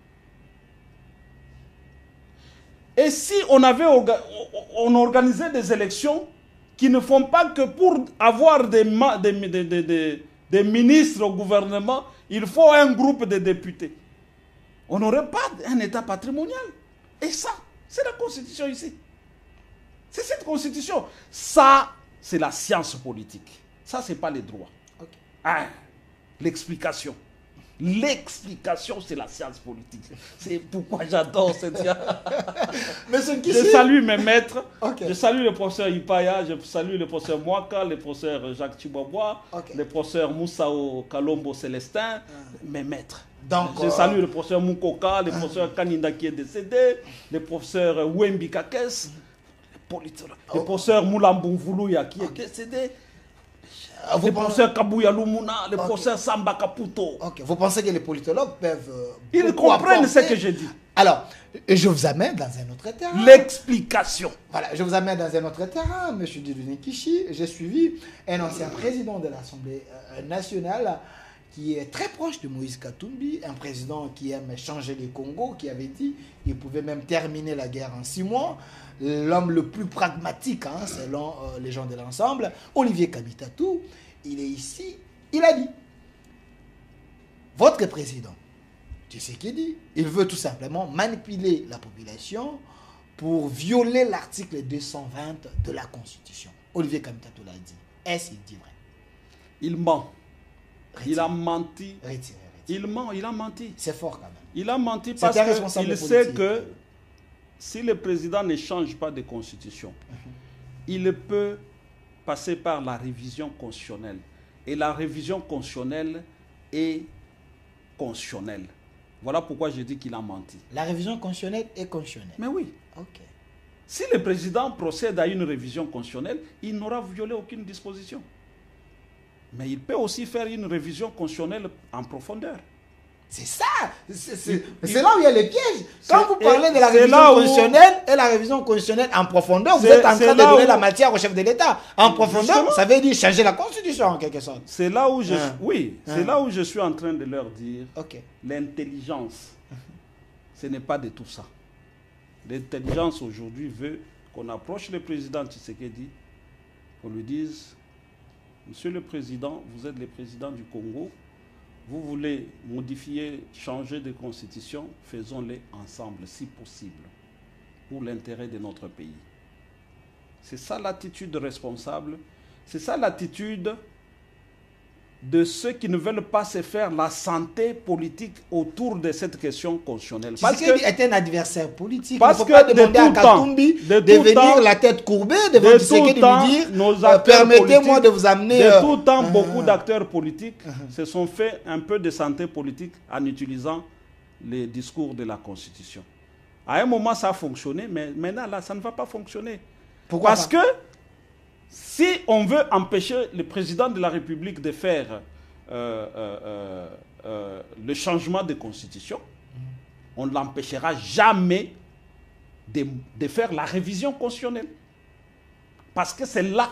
Et si on organisait des élections qui ne font pas que pour avoir des ministres au gouvernement, il faut un groupe de députés. On n'aurait pas un État patrimonial. Et ça, c'est la Constitution ici. C'est cette Constitution. Ça, c'est la science politique. Ça, ce n'est pas les droits. L'explication. L'explication, c'est la science politique. C'est pourquoi j'adore cette science. Je salue mes maîtres. Je salue le professeur Ipaya, je salue le professeur Mwaka, le professeur Jacques Chibabwa, le professeur Moussao Kalombo Célestin, mes maîtres. Donc, je salue le professeur Moukoka, le professeur Kaninda qui est décédé, le professeur Wembi Kakes, le professeur Moulamboulouya qui est décédé, le professeur Kabouya Lumuna, le professeur Samba Kaputo. Vous pensez que les politologues peuvent... Ils comprennent ce que je dis. Alors, je vous amène dans un autre terrain. L'explication. Voilà, je vous amène dans un autre terrain, M. Denis Kiché. J'ai suivi un ancien président de l'Assemblée nationale qui est très proche de Moïse Katumbi, un président qui aime changer les Congo, qui avait dit qu'il pouvait même terminer la guerre en 6 mois. L'homme le plus pragmatique, selon les gens de l'ensemble, Olivier Kabitatou, il est ici, il a dit, votre président, tu sais ce qu'il dit, il veut tout simplement manipuler la population pour violer l'article 220 de la Constitution. Olivier Kabitatou l'a dit. Est-ce qu'il dit vrai? Il ment. Il a menti. Retirez. Il ment, il a menti. C'est fort quand même. Il a menti parce qu'il sait que si le président ne change pas de constitution, il peut passer par la révision constitutionnelle. Et la révision constitutionnelle est constitutionnelle. Voilà pourquoi je dis qu'il a menti. La révision constitutionnelle est constitutionnelle. Mais oui. Si le président procède à une révision constitutionnelle, il n'aura violé aucune disposition. Mais il peut aussi faire une révision constitutionnelle en profondeur. C'est ça. C'est là où il y a les pièges. Quand vous parlez de la révision constitutionnelle et la révision constitutionnelle en profondeur, vous êtes en train de donner la matière au chef de l'État. En profondeur, ça veut dire changer la Constitution en quelque sorte. C'est là où c'est là où je suis en train de leur dire l'intelligence, ce n'est pas de tout ça. L'intelligence aujourd'hui veut qu'on approche le président Tshisekedi, qu'on lui dise: Monsieur le Président, vous êtes le président du Congo, vous voulez modifier, changer de constitution, faisons-le ensemble, si possible, pour l'intérêt de notre pays. C'est ça l'attitude responsable, c'est ça l'attitude de ceux qui ne veulent pas se faire la santé politique autour de cette question constitutionnelle. Parce qu'il est un adversaire politique. Il ne faut pas demander à Katumbi de venir la tête courbée devant Tshisekedi de lui dire permettez-moi de vous amener... De tout temps, beaucoup d'acteurs politiques se sont fait un peu de santé politique en utilisant les discours de la Constitution. À un moment, ça a fonctionné, mais maintenant, là, ça ne va pas fonctionner. Pourquoi Parce que si on veut empêcher le président de la République de faire le changement de constitution, on ne l'empêchera jamais de faire la révision constitutionnelle. Parce que celle-là,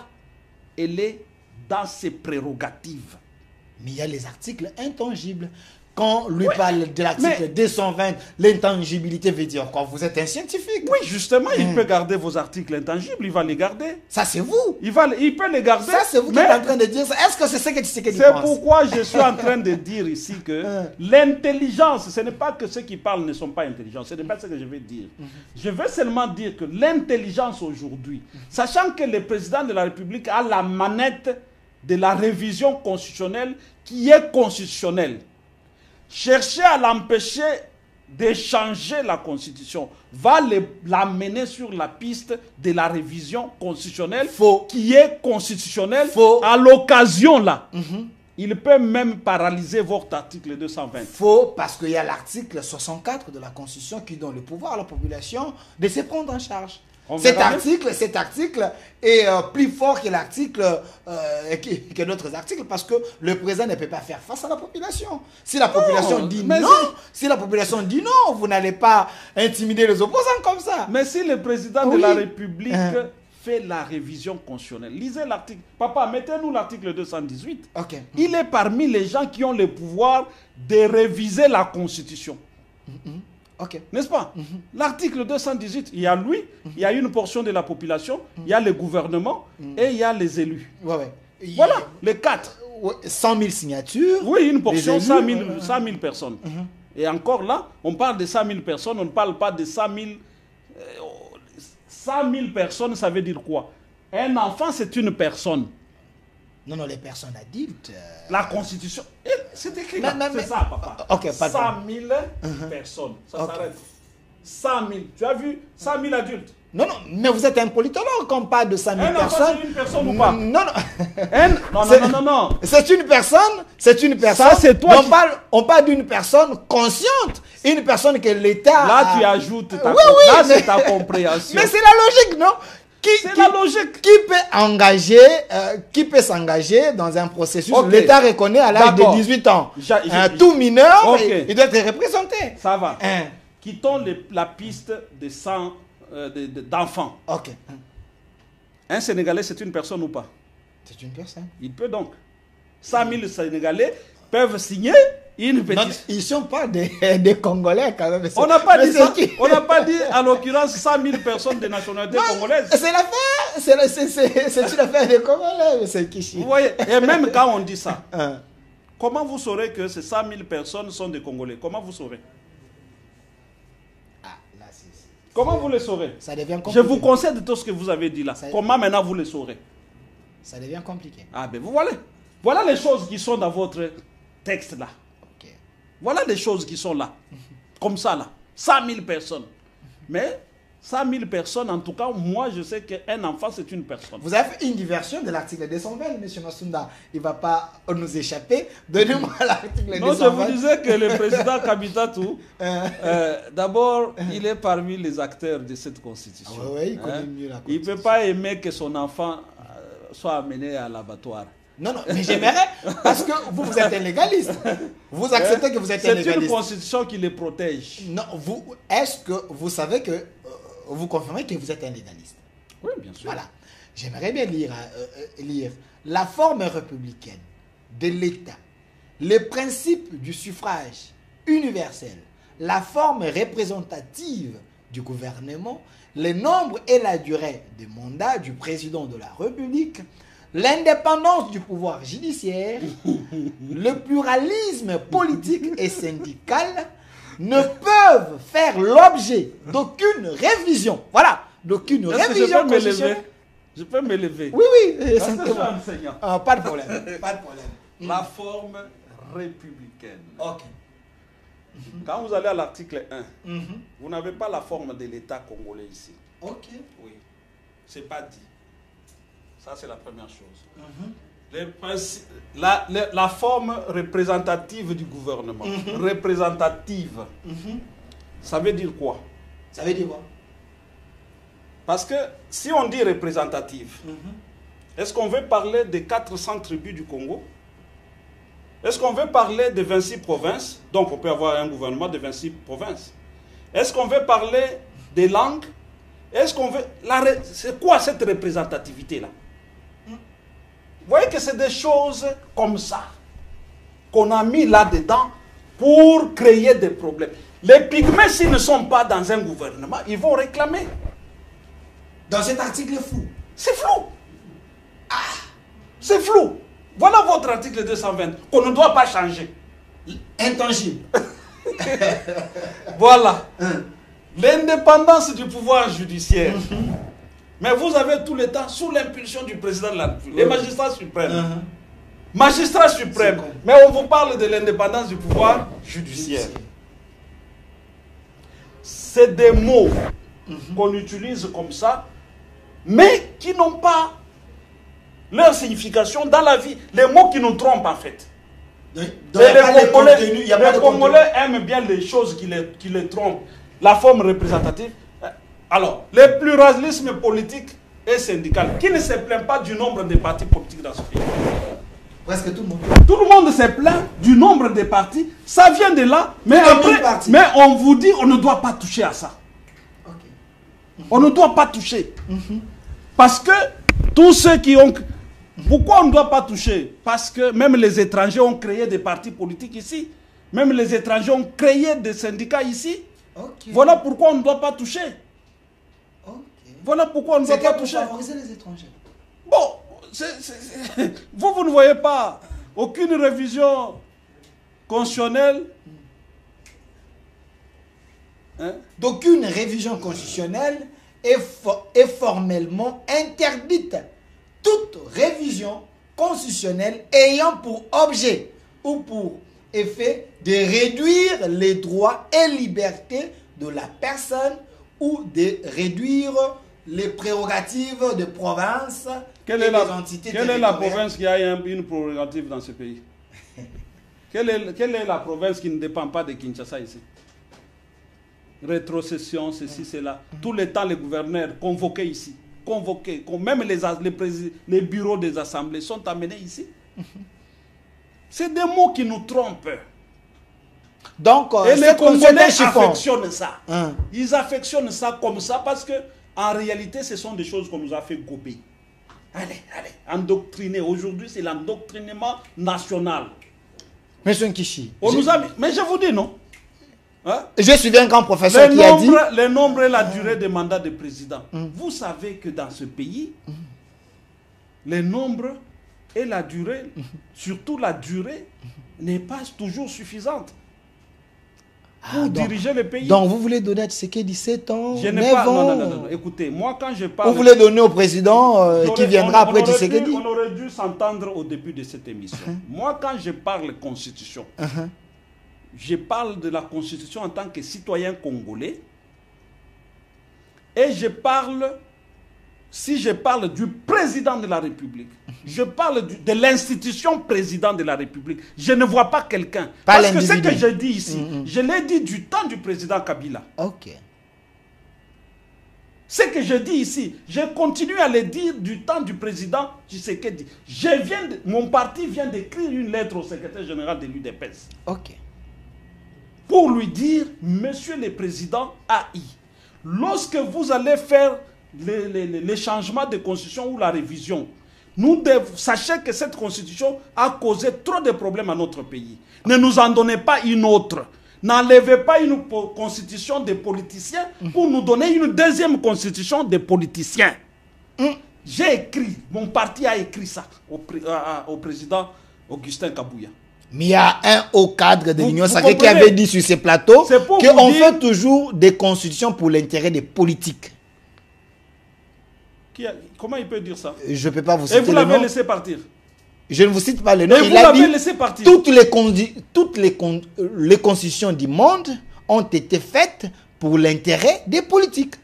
elle est dans ses prérogatives. Mais il y a les articles intangibles. Quand on lui parle de l'article 220, l'intangibilité veut dire quoi? Vous êtes un scientifique. Oui, justement, il peut garder vos articles intangibles, il va les garder. Ça, c'est vous. Il peut les garder. Ça, c'est vous qui êtes en train de dire ça. Est-ce que c'est ce que tu sais que tu C'est penses? pourquoi je suis en train de dire ici que l'intelligence, ce n'est pas que ceux qui parlent ne sont pas intelligents. Ce n'est pas ce que je vais dire. Je veux seulement dire que l'intelligence aujourd'hui, sachant que le président de la République a la manette de la révision constitutionnelle qui est constitutionnelle, chercher à l'empêcher de changer la Constitution va l'amener sur la piste de la révision constitutionnelle qui est constitutionnelle. À l'occasion là. Il peut même paralyser votre article 220. Faux, parce qu'il y a l'article 64 de la Constitution qui donne le pouvoir à la population de se prendre en charge. Cet article est plus fort que l'article que d'autres articles parce que le président ne peut pas faire face à la population. Si la population dit non, vous n'allez pas intimider les opposants comme ça. Mais si le président de la République fait la révision constitutionnelle, lisez l'article. Papa, mettez-nous l'article 218. Okay. Il est parmi les gens qui ont le pouvoir de réviser la Constitution. Okay. N'est-ce pas? L'article 218, il y a lui, il y a une portion de la population, il y a le gouvernement et il y a les élus. Voilà, les quatre. 100 000 signatures. Oui, une portion, 100 000 personnes. Et encore là, on parle de 100 000 personnes, on ne parle pas de 100 000... 100 000 personnes, ça veut dire quoi? Un enfant, c'est une personne. Non, les personnes adultes. La Constitution, c'est écrit là. C'est ça, papa. 100 000 personnes. Ça s'arrête. 100 000. Tu as vu 100 000 adultes. Non, mais vous êtes un politologue quand on parle de 100 000 personnes. C'est une personne ou pas? Non. C'est une personne. Ça, c'est toi. On parle d'une personne consciente. Une personne que l'État. Là, tu ajoutes ta c'est ta compréhension. Mais c'est la logique, non? La logique. Qui peut s'engager dans un processus? L'État reconnaît à l'âge de 18 ans. Tout mineur, il doit être représenté. Ça va. Quittons la piste d'enfants. Un Sénégalais, c'est une personne ou pas? C'est une personne. Il peut donc. 100 000 Sénégalais peuvent signer une pétition. Non, ils ne sont pas des Congolais quand même. On n'a pas dit ça. On n'a pas dit, à l'occurrence, 100 000 personnes de nationalité congolaise. C'est l'affaire. C'est une affaire des Congolais, M. Kishi. Vous voyez, et même quand on dit ça, comment vous saurez que ces 100 000 personnes sont des Congolais? Comment vous saurez? Comment vous le saurez? Ça devient compliqué. Je vous concède tout ce que vous avez dit là. Comment maintenant vous le saurez? Ça devient compliqué. Ah ben vous voyez. Voilà les choses qui sont dans votre texte là. Voilà les choses qui sont là. Comme ça là. 100 000 personnes. Mais 100 000 personnes, en tout cas, moi je sais qu'un enfant c'est une personne. Vous avez fait une diversion de l'article 220, M. Massounda. Il ne va pas nous échapper. Donnez-moi l'article 220. Non, je vous disais que le président Kabitatou, d'abord, il est parmi les acteurs de cette constitution. Il connaît mieux la constitution. Il ne peut pas aimer que son enfant soit amené à l'abattoir. Non, mais j'aimerais, parce que vous êtes un légaliste. Vous acceptez que vous êtes un légaliste. C'est une constitution qui les protège. Non, est-ce que vous savez que, vous confirmez que vous êtes un légaliste? Oui, bien sûr. Voilà. J'aimerais bien lire la forme républicaine de l'État, les principes du suffrage universel, la forme représentative du gouvernement, le nombre et la durée des mandats du président de la République, l'indépendance du pouvoir judiciaire, le pluralisme politique et syndical ne peuvent faire l'objet d'aucune révision. Voilà, d'aucune révision constitutionnelle. Je peux me lever. Oui, c'est enseignant. Pas de problème. Pas de problème. La forme républicaine. Ok. Quand vous allez à l'article 1, vous n'avez pas la forme de l'État congolais ici. Ok. Oui. C'est pas dit. Ça, c'est la première chose. La forme représentative du gouvernement. Représentative. Ça veut dire quoi? Ça veut dire quoi? Parce que si on dit représentative, est-ce qu'on veut parler des 400 tribus du Congo? Est-ce qu'on veut parler de 26 provinces? Donc on peut avoir un gouvernement de 26 provinces. Est-ce qu'on veut parler des langues? Est-ce qu'on veut... C'est quoi cette représentativité-là? Vous voyez que c'est des choses comme ça qu'on a mis là-dedans pour créer des problèmes. Les pygmées, s'ils ne sont pas dans un gouvernement, ils vont réclamer. Dans cet article flou. C'est flou. C'est flou. Voilà votre article 220 qu'on ne doit pas changer. Intangible. Voilà. L'indépendance du pouvoir judiciaire. Mais vous avez tout le temps, sous l'impulsion du président de la République, les magistrats suprêmes. Magistrats suprêmes. Mais on vous parle de l'indépendance du pouvoir judiciaire. C'est des mots qu'on utilise comme ça, mais qui n'ont pas leur signification dans la vie. Les mots qui nous trompent en fait. Donc, les Congolais aiment bien les choses qui les trompent. La forme représentative. Alors, le pluralisme politique et syndical, qui ne se plaint pas du nombre de partis politiques dans ce pays? Presque tout le monde. Tout le monde se plaint du nombre de partis. Ça vient de là, mais après, on vous dit on ne doit pas toucher à ça. On ne doit pas toucher. Parce que tous ceux qui ont... Pourquoi on ne doit pas toucher? Parce que même les étrangers ont créé des partis politiques ici. Même les étrangers ont créé des syndicats ici. Voilà pourquoi on ne doit pas toucher. Voilà pourquoi on ne doit pas toucher. C'est favoriser les étrangers. Bon, vous ne voyez pas aucune révision constitutionnelle. D'aucune révision constitutionnelle est formellement interdite. Toute révision constitutionnelle ayant pour objet ou pour effet de réduire les droits et libertés de la personne ou de réduire les prérogatives de province et des entités territoriales. Quelle est la province qui a une prérogative dans ce pays? Quelle est la province qui ne dépend pas de Kinshasa ici? Rétrocession, ceci, cela. Tout le temps, les gouverneurs convoqués ici. Convoqués. Même les bureaux des assemblées sont amenés ici. C'est des mots qui nous trompent. Donc, et les Congolais affectionnent ça. Ils affectionnent ça comme ça parce que en réalité, ce sont des choses qu'on nous a fait gober. Allez, endoctriner. Aujourd'hui, c'est l'endoctrinement national. Monsieur Nkichi. Mais je vous dis non. Hein? Je suis un grand professeur qui a dit... Le nombre et la durée des mandats de président. Vous savez que dans ce pays, le nombre et la durée, surtout la durée, n'est pas toujours suffisante pour diriger le pays. Donc vous voulez donner à Tshisekedi 17 ans, je 9 pas, ans. Non. Écoutez, moi quand je parle... Vous voulez donner au président qui viendra après Tshisekedi? On aurait dû s'entendre au début de cette émission. Moi quand je parle constitution, je parle de la constitution en tant que citoyen congolais et je parle, si je parle du président de la République, je parle de l'institution président de la République. Je ne vois pas quelqu'un. Parce que ce que je dis ici, je l'ai dit du temps du président Kabila. Ce que je dis ici, je continue à le dire du temps du président Tshisekedi. Mon parti vient d'écrire une lettre au secrétaire général de l'UDPS. Pour lui dire, monsieur le président AI, lorsque vous allez faire les changements de constitution ou la révision, sachez que cette constitution a causé trop de problèmes à notre pays. Ne nous en donnez pas une autre. N'enlevez pas une constitution des politiciens pour nous donner une deuxième constitution des politiciens. J'ai écrit, mon parti a écrit ça au président Augustin Kabouya. Mais il y a un haut cadre de l'Union sacrée qui avait dit sur ces plateaux qu'on fait toujours des constitutions pour l'intérêt des politiques. Comment il peut dire ça? Je ne peux pas vous citer le nom. Et vous l'avez laissé partir? Je ne vous cite pas le nom. Il a dit laissé partir. Toutes les constitutions du monde ont été faites pour l'intérêt des politiques.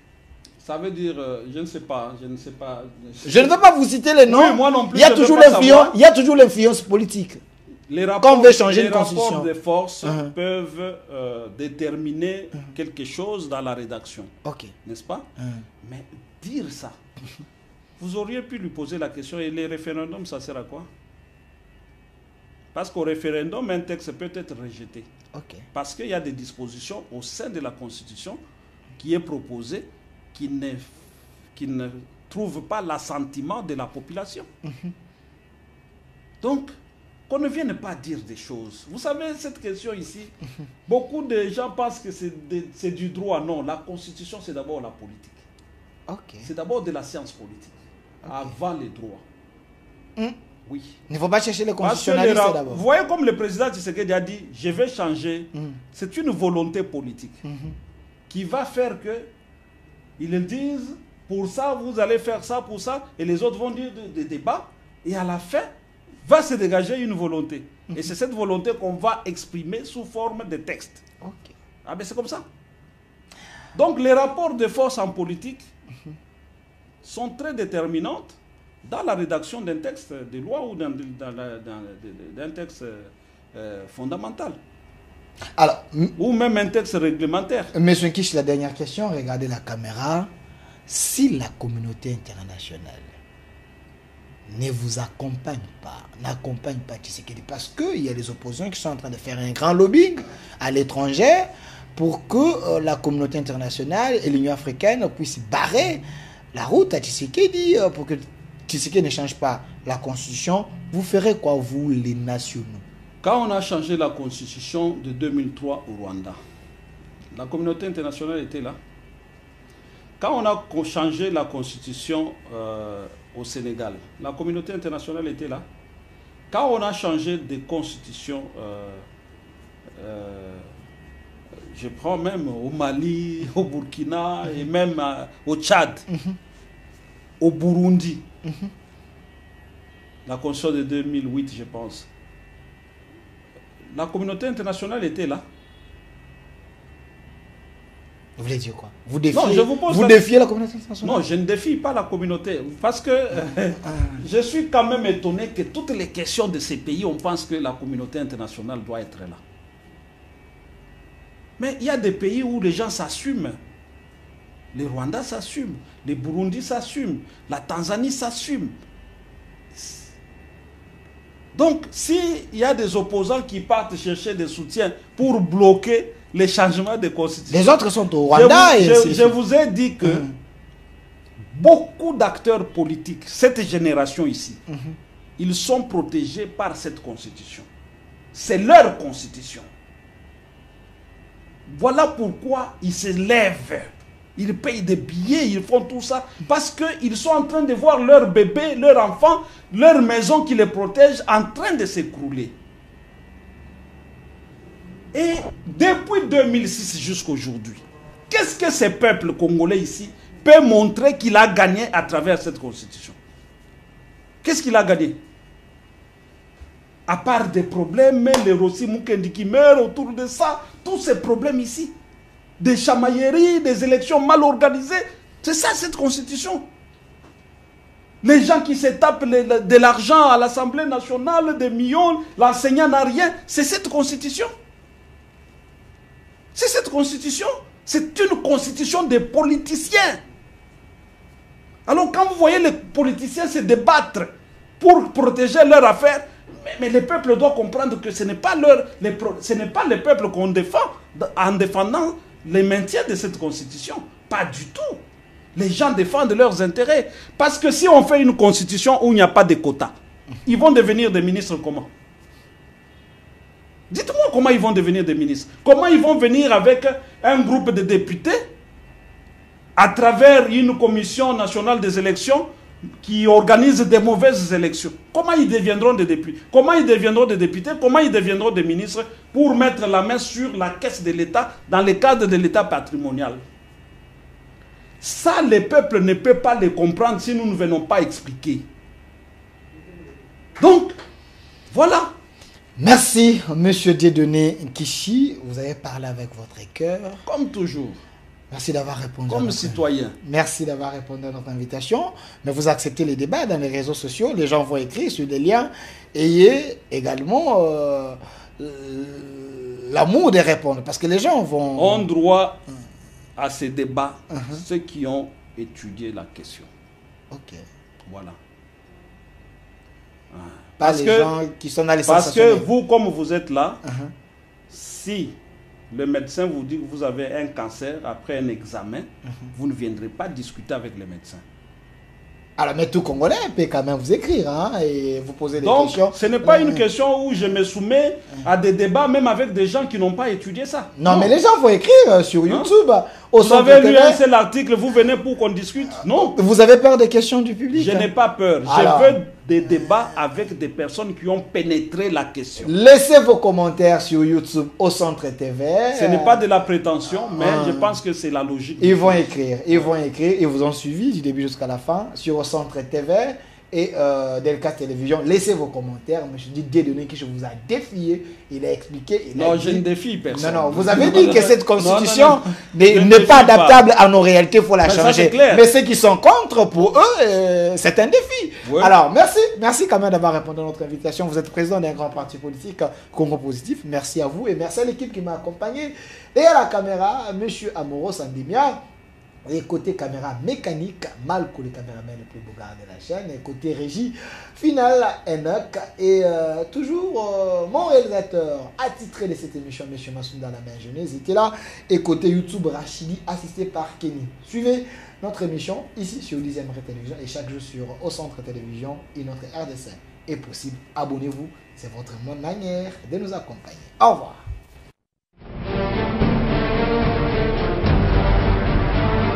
Ça veut dire, je ne sais pas. Je ne veux pas vous citer les noms. Oui, moi non plus. Il y a toujours l'influence politique. Les rapports, Quand on veut changer les une constitution. rapports de force Uh-huh. peuvent déterminer quelque chose dans la rédaction, Ok. n'est-ce pas? Uh-huh. Mais dire ça, vous auriez pu lui poser la question, et les référendums, ça sert à quoi? Parce qu'au référendum, un texte peut être rejeté. Ok. Parce qu'il y a des dispositions au sein de la Constitution qui est proposée qui ne trouvent pas l'assentiment de la population. Donc, qu'on ne vienne pas dire des choses. Vous savez, cette question ici, beaucoup de gens pensent que c'est du droit. Non, la Constitution, c'est d'abord la politique. Ok. C'est d'abord de la science politique, avant les droits. Oui. Il ne faut pas chercher les Parce que constitutionnalistes vous d'abord. voyez comme le président Tshisekedi a dit, je vais changer. C'est une volonté politique qui va faire que ils disent, pour ça, vous allez faire ça, pour ça, et les autres vont dire des débats, et à la fin, va se dégager une volonté. Et c'est cette volonté qu'on va exprimer sous forme de texte. Ok. Ah ben c'est comme ça. Donc les rapports de force en politique sont très déterminantes dans la rédaction d'un texte de loi ou d'un texte fondamental. Alors, Ou même un texte réglementaire. Monsieur Kish, la dernière question, regardez la caméra. Si la communauté internationale ne vous accompagne pas, n'accompagne pas Tshisekedi, parce qu'il y a des opposants qui sont en train de faire un grand lobbying à l'étranger pour que la communauté internationale et l'Union africaine puissent barrer la route à Tshisekedi pour que Tshisekedi ne change pas la constitution. Vous ferez quoi, vous, les nationaux? Quand on a changé la constitution de 2003 au Rwanda, la communauté internationale était là. Quand on a changé la constitution au Sénégal, la communauté internationale était là. Quand on a changé de constitution, je prends même au Mali, au Burkina et même au Tchad, au Burundi, la constitution de 2008, je pense. La communauté internationale était là. Vous voulez dire quoi? Vous défiez, Non, je vous pose défiez la communauté internationale? Non, je ne défie pas la communauté. Parce que je suis quand même étonné que toutes les questions de ces pays, on pense que la communauté internationale doit être là. Mais il y a des pays où les gens s'assument. Le Rwanda s'assume, le Burundi s'assume, la Tanzanie s'assume. Donc, s'il y a des opposants qui partent chercher des soutiens pour bloquer les changements de constitution... Les autres sont au Rwanda. Je vous ai dit que beaucoup d'acteurs politiques, cette génération ici, ils sont protégés par cette constitution. C'est leur constitution. Voilà pourquoi ils se lèvent. Ils payent des billets, ils font tout ça. Parce qu'ils sont en train de voir leur bébé, leur enfant, leur maison qui les protège en train de s'écrouler. Et depuis 2006 jusqu'à aujourd'hui, qu'est-ce que ce peuple congolais ici peut montrer qu'il a gagné à travers cette constitution? Qu'est-ce qu'il a gagné? À part des problèmes, les Rossi Mukendi qui meurent autour de ça, tous ces problèmes ici, des chamailleries, des élections mal organisées, c'est ça cette constitution. Les gens qui se tapent de l'argent à l'Assemblée nationale, des millions, l'enseignant n'a rien, c'est cette constitution. C'est cette constitution. C'est une constitution des politiciens. Alors quand vous voyez les politiciens se débattre pour protéger leurs affaires, mais le peuple doit comprendre que ce n'est pas le peuple qu'on défend en défendant le maintien de cette constitution. Pas du tout. Les gens défendent leurs intérêts. Parce que si on fait une constitution où il n'y a pas de quotas, ils vont devenir des ministres comment? Dites-moi comment ils vont devenir des ministres. Comment ils vont venir avec un groupe de députés à travers une commission nationale des élections qui organise des mauvaises élections? Comment ils deviendront des députés? Comment ils deviendront des députés? Comment ils deviendront des ministres pour mettre la main sur la caisse de l'État dans le cadre de l'État patrimonial? Ça, le peuple ne peut pas le comprendre si nous ne venons pas expliquer. Donc, voilà. Merci, Monsieur Dieudonné Kishi. Vous avez parlé avec votre cœur. Comme toujours. Merci d'avoir répondu. Comme citoyen. Merci d'avoir répondu à notre invitation. Mais vous acceptez les débats dans les réseaux sociaux. Les gens vont écrire sur des liens. Ayez également l'amour de répondre. Parce que les gens vont... ont droit à ces débats ceux qui ont étudié la question. Ok. Voilà. Pas les gens qui sont dans les Parce que sensationnels. vous, comme vous êtes là, si le médecin vous dit que vous avez un cancer après un examen, vous ne viendrez pas discuter avec le médecin. Alors, mais tout Congolais peut quand même vous écrire et vous poser des Donc, questions. ce n'est pas une question où je me soumets à des débats, même avec des gens qui n'ont pas étudié ça. Non, mais les gens vont écrire sur YouTube. Au Vous centre avez lu TV. un seul article, vous venez pour qu'on discute? Non. Vous avez peur des questions du public? Je n'ai pas peur. Alors, je veux des débats avec des personnes qui ont pénétré la question. laissez vos commentaires sur YouTube au centre TV. Ce n'est pas de la prétention, mais je pense que c'est la logique. Ils vont écrire, ils vous ont suivi du début jusqu'à la fin sur au centre TV et Delca Télévision. Laissez vos commentaires. M. Dieudonné qui vous a défié, il a expliqué. Il a Non, dit, je ne défie personne. Non, vous avez dit que cette constitution Je ne n'est pas défie adaptable à nos réalités, il faut la Mais ça, changer. c'est clair. Mais ceux qui sont contre, pour eux, c'est un défi. Ouais. Alors, merci quand même d'avoir répondu à notre invitation. Vous êtes président d'un grand parti politique, Congo Positif. Merci à vous et merci à l'équipe qui m'a accompagné. Et à la caméra, M. Amoro Sandemia. Et côté caméra mécanique, Malco, le caméraman le plus beau gars de la chaîne. Et côté régie, final, Enoch. Et toujours mon réalisateur attitré de cette émission, M. Massounda la main jeunesse, était là. Et côté YouTube, Rachidi, assisté par Kenny. Suivez notre émission ici sur 10e Télévision et chaque jour sur Au Centre Télévision et notre RDC. Et possible, abonnez-vous. C'est votre manière de nous accompagner. Au revoir.